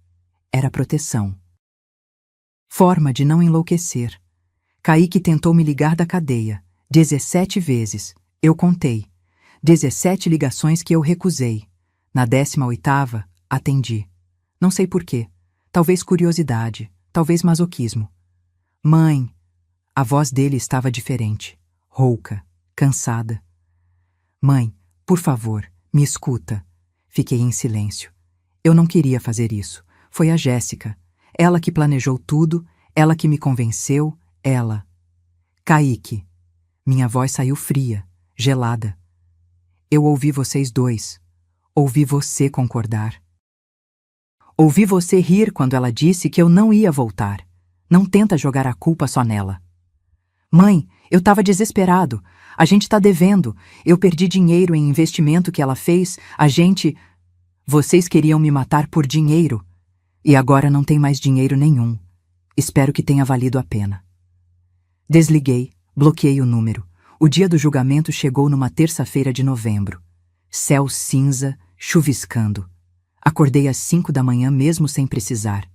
Era proteção. Forma de não enlouquecer. Kaique tentou me ligar da cadeia. 17 vezes. Eu contei. 17 ligações que eu recusei. Na 18ª, atendi. Não sei porquê. Talvez curiosidade, talvez masoquismo. Mãe. A voz dele estava diferente. Rouca, cansada. Mãe, por favor, me escuta. Fiquei em silêncio. Eu não queria fazer isso. Foi a Jéssica. Ela que planejou tudo, ela que me convenceu, ela. Kaique. Minha voz saiu fria, gelada. Eu ouvi vocês dois. Ouvi você concordar. Ouvi você rir quando ela disse que eu não ia voltar. Não tenta jogar a culpa só nela. Mãe, Eu estava desesperado. A gente tá devendo. Eu perdi dinheiro em investimento que ela fez. Vocês queriam me matar por dinheiro. E agora não tem mais dinheiro nenhum. Espero que tenha valido a pena. Desliguei, bloqueei o número. O dia do julgamento chegou numa terça-feira de novembro. Céu cinza, chuviscando. Acordei às 5 da manhã mesmo sem precisar.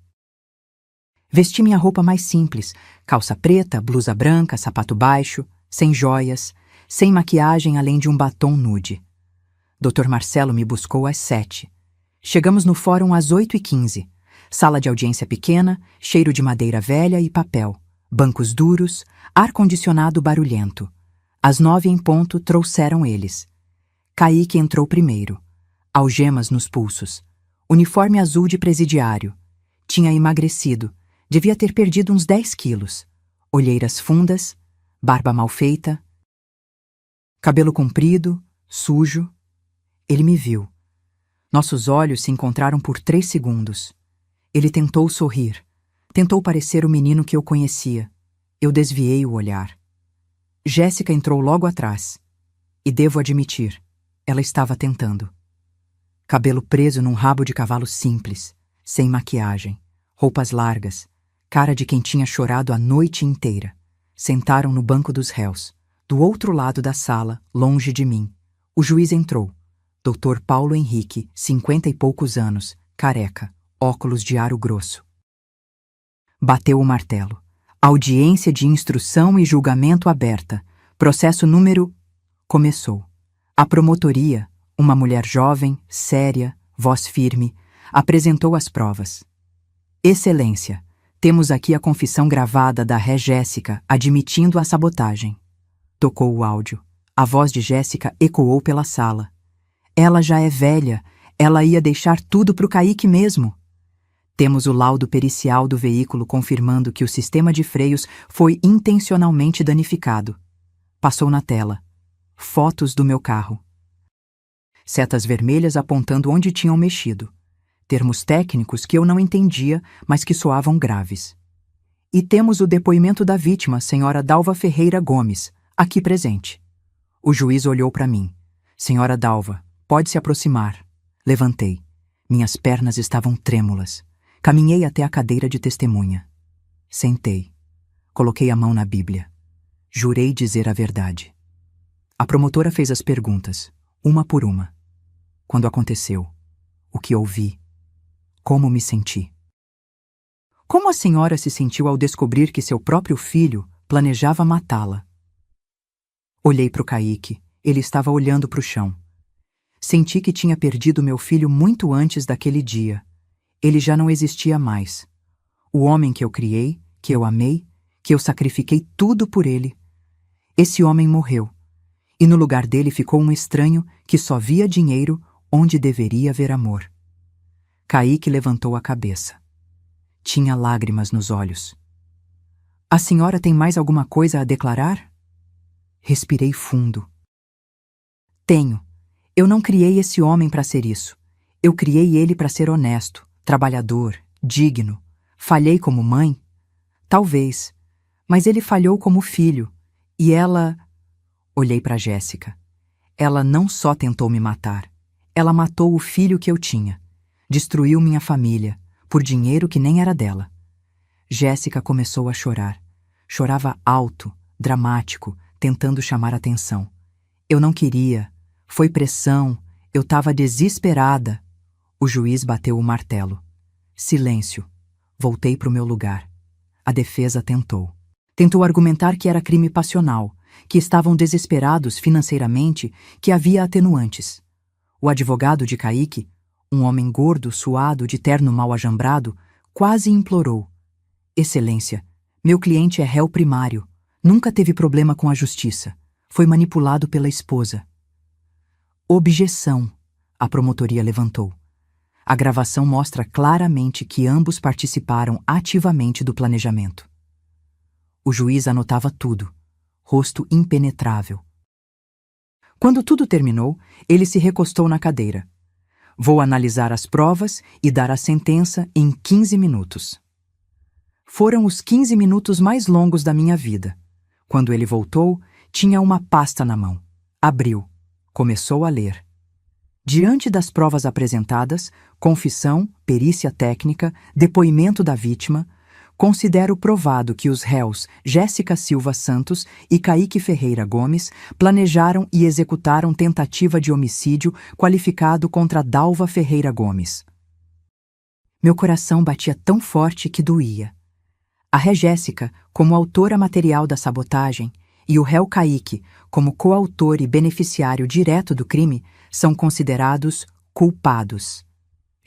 Vesti minha roupa mais simples, calça preta, blusa branca, sapato baixo, sem joias, sem maquiagem além de um batom nude. Dr. Marcelo me buscou às 7. Chegamos no fórum às 8h15. Sala de audiência pequena, cheiro de madeira velha e papel, bancos duros, ar-condicionado barulhento. Às 9 em ponto trouxeram eles. Kaique entrou primeiro. Algemas nos pulsos. Uniforme azul de presidiário. Tinha emagrecido. Devia ter perdido uns 10 quilos. Olheiras fundas, barba mal feita. Cabelo comprido, sujo. Ele me viu. Nossos olhos se encontraram por 3 segundos. Ele tentou sorrir. Tentou parecer o menino que eu conhecia. Eu desviei o olhar. Jéssica entrou logo atrás. E devo admitir, ela estava tentando. Cabelo preso num rabo de cavalo simples, sem maquiagem, roupas largas, cara de quem tinha chorado a noite inteira. Sentaram no banco dos réus, do outro lado da sala, longe de mim. O juiz entrou. Dr. Paulo Henrique, 50 e poucos anos, careca, óculos de aro grosso. Bateu o martelo. Audiência de instrução e julgamento aberta. Processo número... Começou. A promotoria, uma mulher jovem, séria, voz firme, apresentou as provas. Excelência, temos aqui a confissão gravada da ré Jéssica admitindo a sabotagem. Tocou o áudio. A voz de Jéssica ecoou pela sala. Ela já é velha, ela ia deixar tudo pro Kaique mesmo. Temos o laudo pericial do veículo confirmando que o sistema de freios foi intencionalmente danificado. Passou na tela. Fotos do meu carro. Setas vermelhas apontando onde tinham mexido. Termos técnicos que eu não entendia, mas que soavam graves. E temos o depoimento da vítima, senhora Dalva Ferreira Gomes, aqui presente. O juiz olhou para mim. Senhora Dalva, pode se aproximar. Levantei. Minhas pernas estavam trêmulas. Caminhei até a cadeira de testemunha. Sentei. Coloquei a mão na Bíblia. Jurei dizer a verdade. A promotora fez as perguntas, uma por uma. Quando aconteceu, o que ouvi, como me senti. Como a senhora se sentiu ao descobrir que seu próprio filho planejava matá-la? Olhei para o Kaique, ele estava olhando para o chão. Senti que tinha perdido meu filho muito antes daquele dia. Ele já não existia mais. O homem que eu criei, que eu amei, que eu sacrifiquei tudo por ele. Esse homem morreu. E no lugar dele ficou um estranho que só via dinheiro onde deveria haver amor. Kaique levantou a cabeça. Tinha lágrimas nos olhos. A senhora tem mais alguma coisa a declarar? Respirei fundo. Tenho. Eu não criei esse homem para ser isso. Eu criei ele para ser honesto, trabalhador, digno. Falhei como mãe? Talvez. Mas ele falhou como filho. E ela... Olhei para Jéssica. Ela não só tentou me matar. Ela matou o filho que eu tinha. Destruiu minha família, por dinheiro que nem era dela. Jéssica começou a chorar. Chorava alto, dramático, tentando chamar atenção. Eu não queria. Foi pressão. Eu estava desesperada. O juiz bateu o martelo. Silêncio. Voltei para o meu lugar. A defesa tentou. Tentou argumentar que era crime passional, que estavam desesperados financeiramente, que havia atenuantes. O advogado de Kaique, um homem gordo, suado, de terno mal ajambrado, quase implorou. Excelência, meu cliente é réu primário. Nunca teve problema com a justiça. Foi manipulado pela esposa. Objeção, a promotoria levantou. A gravação mostra claramente que ambos participaram ativamente do planejamento. O juiz anotava tudo, rosto impenetrável. Quando tudo terminou, ele se recostou na cadeira. Vou analisar as provas e dar a sentença em 15 minutos. Foram os 15 minutos mais longos da minha vida. Quando ele voltou, tinha uma pasta na mão. Abriu. Começou a ler. Diante das provas apresentadas, confissão, perícia técnica, depoimento da vítima, considero provado que os réus Jéssica Silva Santos e Kaique Ferreira Gomes planejaram e executaram tentativa de homicídio qualificado contra Dalva Ferreira Gomes. Meu coração batia tão forte que doía. A ré Jéssica, como autora material da sabotagem, e o réu Kaique, como coautor e beneficiário direto do crime, são considerados culpados.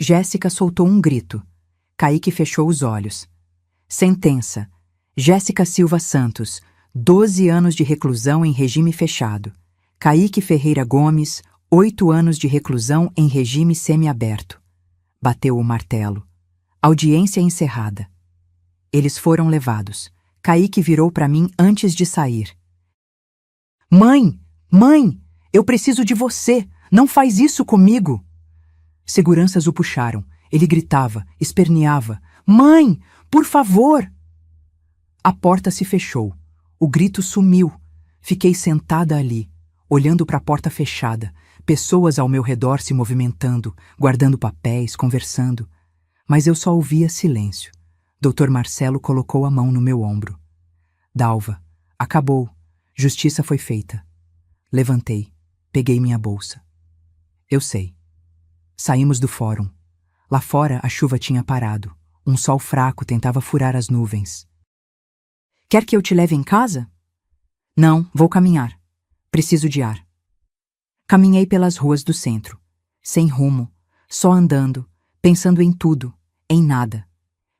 Jéssica soltou um grito. Kaique fechou os olhos. Sentença: Jéssica Silva Santos, 12 anos de reclusão em regime fechado. Kaique Ferreira Gomes, 8 anos de reclusão em regime semiaberto. Bateu o martelo. Audiência encerrada. Eles foram levados. Kaique virou para mim antes de sair. Mãe! Mãe! Eu preciso de você! Não faz isso comigo! Seguranças o puxaram. Ele gritava, esperneava. Mãe! Por favor! A porta se fechou. O grito sumiu. Fiquei sentada ali, olhando para a porta fechada, pessoas ao meu redor se movimentando, guardando papéis, conversando. Mas eu só ouvia silêncio. Dr. Marcelo colocou a mão no meu ombro. Dalva, acabou. Justiça foi feita. Levantei. Peguei minha bolsa. Eu sei. Saímos do fórum. Lá fora a chuva tinha parado. Um sol fraco tentava furar as nuvens. Quer que eu te leve em casa? Não, vou caminhar. Preciso de ar. Caminhei pelas ruas do centro. Sem rumo. Só andando. Pensando em tudo. Em nada.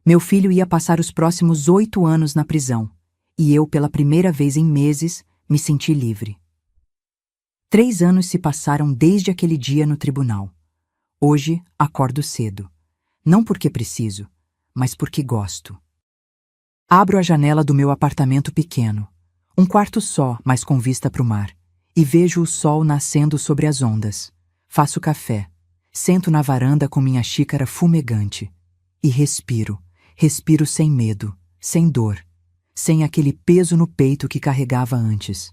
Meu filho ia passar os próximos 8 anos na prisão. E eu, pela primeira vez em meses, me senti livre. 3 anos se passaram desde aquele dia no tribunal. Hoje, acordo cedo. Não porque preciso, mas porque gosto. Abro a janela do meu apartamento pequeno. Um quarto só, mas com vista para o mar. E vejo o sol nascendo sobre as ondas. Faço café. Sento na varanda com minha xícara fumegante. E respiro. Respiro sem medo, sem dor. Sem aquele peso no peito que carregava antes.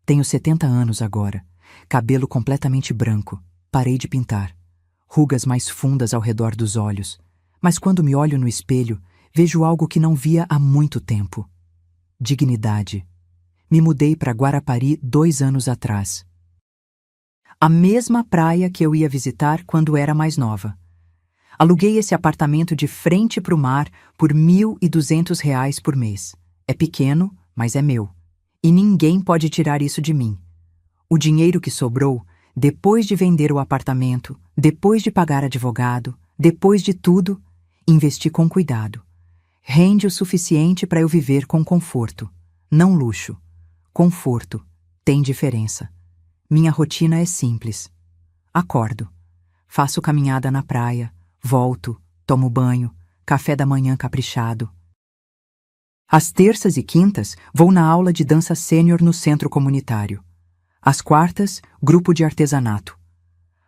Tenho 70 anos agora. Cabelo completamente branco. Parei de pintar. Rugas mais fundas ao redor dos olhos. Mas quando me olho no espelho, vejo algo que não via há muito tempo. Dignidade. Me mudei para Guarapari 2 anos atrás. A mesma praia que eu ia visitar quando era mais nova. Aluguei esse apartamento de frente para o mar por R$ 1.200 por mês. É pequeno, mas é meu. E ninguém pode tirar isso de mim. O dinheiro que sobrou, depois de vender o apartamento, depois de pagar advogado, depois de tudo, investi com cuidado. Rende o suficiente para eu viver com conforto. Não luxo. Conforto. Tem diferença. Minha rotina é simples. Acordo. Faço caminhada na praia. Volto. Tomo banho. Café da manhã caprichado. Às terças e quintas, vou na aula de dança sênior no centro comunitário. Às quartas, grupo de artesanato.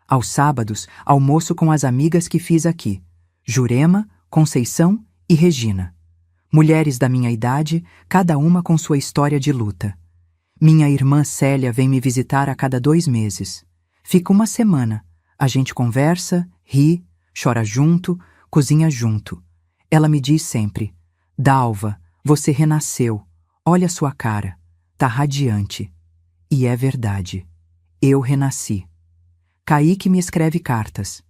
Aos sábados, almoço com as amigas que fiz aqui. Jurema, Conceição e Regina. Mulheres da minha idade, cada uma com sua história de luta. Minha irmã Célia vem me visitar a cada 2 meses. Fica uma semana. A gente conversa, ri, chora junto, cozinha junto. Ela me diz sempre: Dalva, você renasceu. Olha sua cara. Tá radiante. E é verdade. Eu renasci. Kaique me escreve cartas.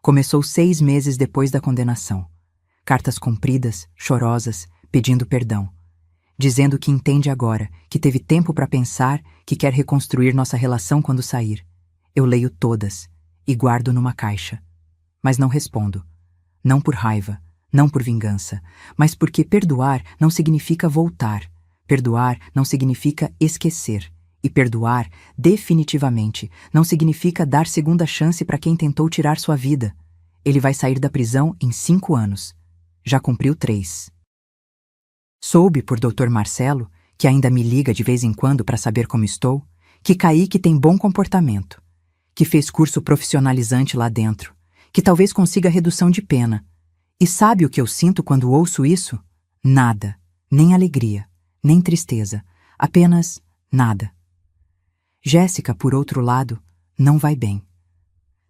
Começou 6 meses depois da condenação. Cartas compridas, chorosas, pedindo perdão. Dizendo que entende agora, que teve tempo para pensar, que quer reconstruir nossa relação quando sair. Eu leio todas e guardo numa caixa. Mas não respondo. Não por raiva, não por vingança, mas porque perdoar não significa voltar. Perdoar não significa esquecer. E perdoar, definitivamente, não significa dar segunda chance para quem tentou tirar sua vida. Ele vai sair da prisão em 5 anos. Já cumpriu 3. Soube por Dr. Marcelo, que ainda me liga de vez em quando para saber como estou, que Kaique tem bom comportamento, que fez curso profissionalizante lá dentro, que talvez consiga redução de pena. E sabe o que eu sinto quando ouço isso? Nada, nem alegria, nem tristeza, apenas nada. Jéssica, por outro lado, não vai bem.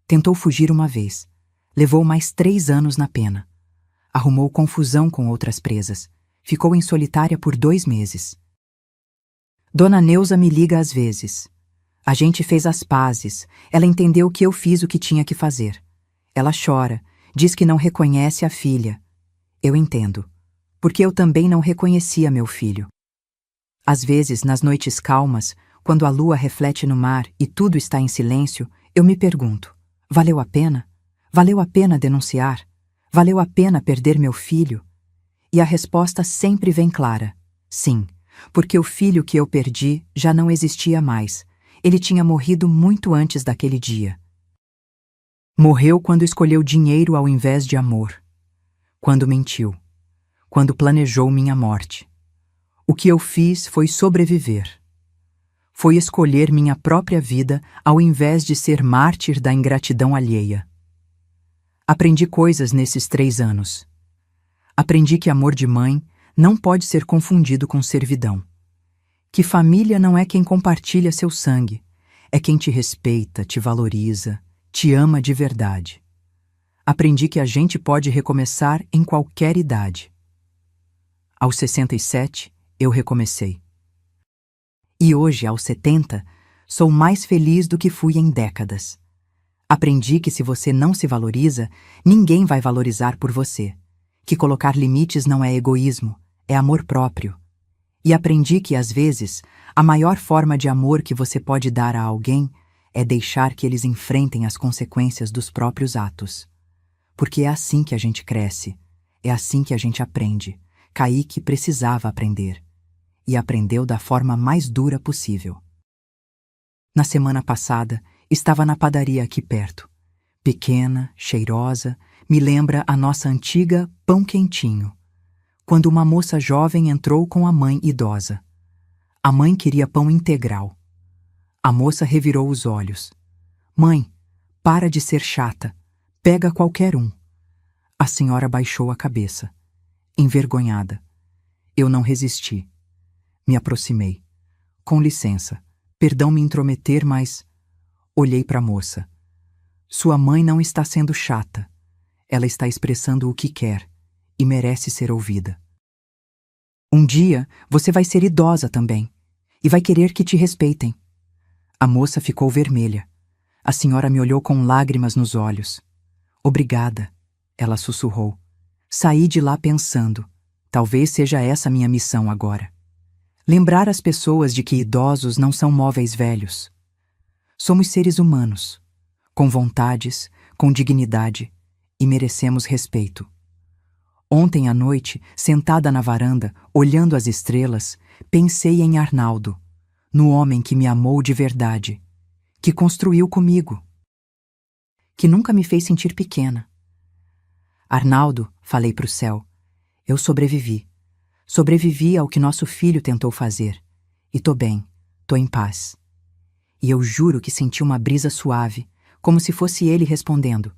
Tentou fugir uma vez. Levou mais 3 anos na pena. Arrumou confusão com outras presas. Ficou em solitária por 2 meses. Dona Neuza me liga às vezes. A gente fez as pazes. Ela entendeu que eu fiz o que tinha que fazer. Ela chora, diz que não reconhece a filha. Eu entendo, porque eu também não reconhecia meu filho. Às vezes, nas noites calmas, quando a lua reflete no mar e tudo está em silêncio, eu me pergunto: valeu a pena? Valeu a pena denunciar? Valeu a pena perder meu filho? E a resposta sempre vem clara: sim, porque o filho que eu perdi já não existia mais. Ele tinha morrido muito antes daquele dia. Morreu quando escolheu dinheiro ao invés de amor. Quando mentiu. Quando planejou minha morte. O que eu fiz foi sobreviver. Foi escolher minha própria vida ao invés de ser mártir da ingratidão alheia. Aprendi coisas nesses 3 anos. Aprendi que amor de mãe não pode ser confundido com servidão. Que família não é quem compartilha seu sangue, é quem te respeita, te valoriza, te ama de verdade. Aprendi que a gente pode recomeçar em qualquer idade. Aos 67, eu recomecei. E hoje, aos 70, sou mais feliz do que fui em décadas. Aprendi que se você não se valoriza, ninguém vai valorizar por você. Que colocar limites não é egoísmo, é amor próprio. E aprendi que, às vezes, a maior forma de amor que você pode dar a alguém é deixar que eles enfrentem as consequências dos próprios atos. Porque é assim que a gente cresce, é assim que a gente aprende. Kaique precisava aprender. E aprendeu da forma mais dura possível. Na semana passada, estava na padaria aqui perto. Pequena, cheirosa, me lembra a nossa antiga Pão Quentinho, quando uma moça jovem entrou com a mãe idosa. A mãe queria pão integral. A moça revirou os olhos. Mãe, para de ser chata. Pega qualquer um. A senhora baixou a cabeça, envergonhada. Eu não resisti. Me aproximei. Com licença, perdão me intrometer, mas... Olhei para a moça. Sua mãe não está sendo chata. Ela está expressando o que quer e merece ser ouvida. Um dia, você vai ser idosa também e vai querer que te respeitem. A moça ficou vermelha. A senhora me olhou com lágrimas nos olhos. Obrigada, ela sussurrou. Saí de lá pensando, talvez seja essa minha missão agora. Lembrar as pessoas de que idosos não são móveis velhos. Somos seres humanos, com vontades, com dignidade, e merecemos respeito. Ontem à noite, sentada na varanda, olhando as estrelas, pensei em Arnaldo, no homem que me amou de verdade, que construiu comigo, que nunca me fez sentir pequena. Arnaldo, falei para o céu, eu sobrevivi. Sobrevivi ao que nosso filho tentou fazer. E tô bem, tô em paz. E eu juro que senti uma brisa suave, como se fosse ele respondendo.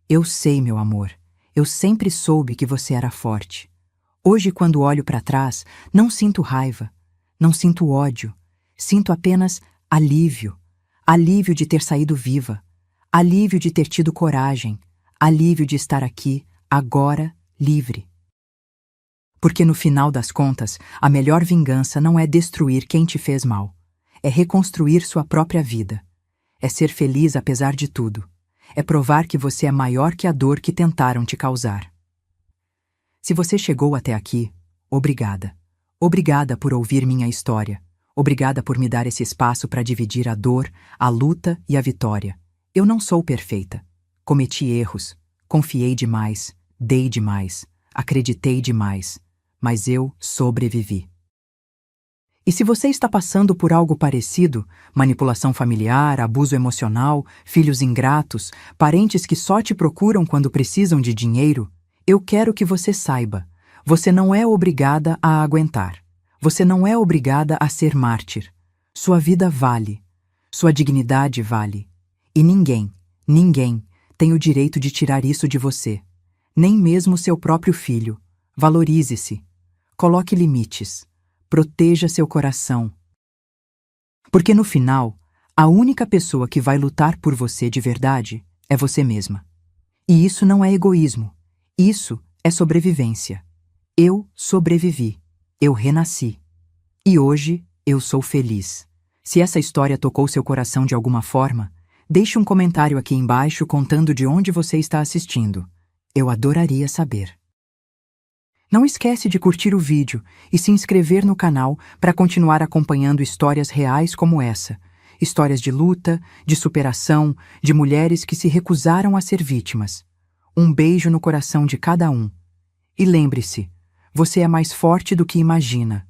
Eu sei, meu amor, eu sempre soube que você era forte. Hoje, quando olho para trás, não sinto raiva, não sinto ódio, sinto apenas alívio. Alívio de ter saído viva, alívio de ter tido coragem, alívio de estar aqui, agora, livre. Porque no final das contas, a melhor vingança não é destruir quem te fez mal. É reconstruir sua própria vida. É ser feliz apesar de tudo. É provar que você é maior que a dor que tentaram te causar. Se você chegou até aqui, obrigada. Obrigada por ouvir minha história. Obrigada por me dar esse espaço para dividir a dor, a luta e a vitória. Eu não sou perfeita. Cometi erros. Confiei demais. Dei demais. Acreditei demais. Mas eu sobrevivi. E se você está passando por algo parecido, manipulação familiar, abuso emocional, filhos ingratos, parentes que só te procuram quando precisam de dinheiro, eu quero que você saiba, você não é obrigada a aguentar. Você não é obrigada a ser mártir. Sua vida vale. Sua dignidade vale. E ninguém tem o direito de tirar isso de você. Nem mesmo seu próprio filho. Valorize-se. Coloque limites. Proteja seu coração. Porque no final, a única pessoa que vai lutar por você de verdade é você mesma. E isso não é egoísmo. Isso é sobrevivência. Eu sobrevivi. Eu renasci. E hoje eu sou feliz. Se essa história tocou seu coração de alguma forma, deixe um comentário aqui embaixo contando de onde você está assistindo. Eu adoraria saber. Não esquece de curtir o vídeo e se inscrever no canal para continuar acompanhando histórias reais como essa. Histórias de luta, de superação, de mulheres que se recusaram a ser vítimas. Um beijo no coração de cada um. E lembre-se, você é mais forte do que imagina.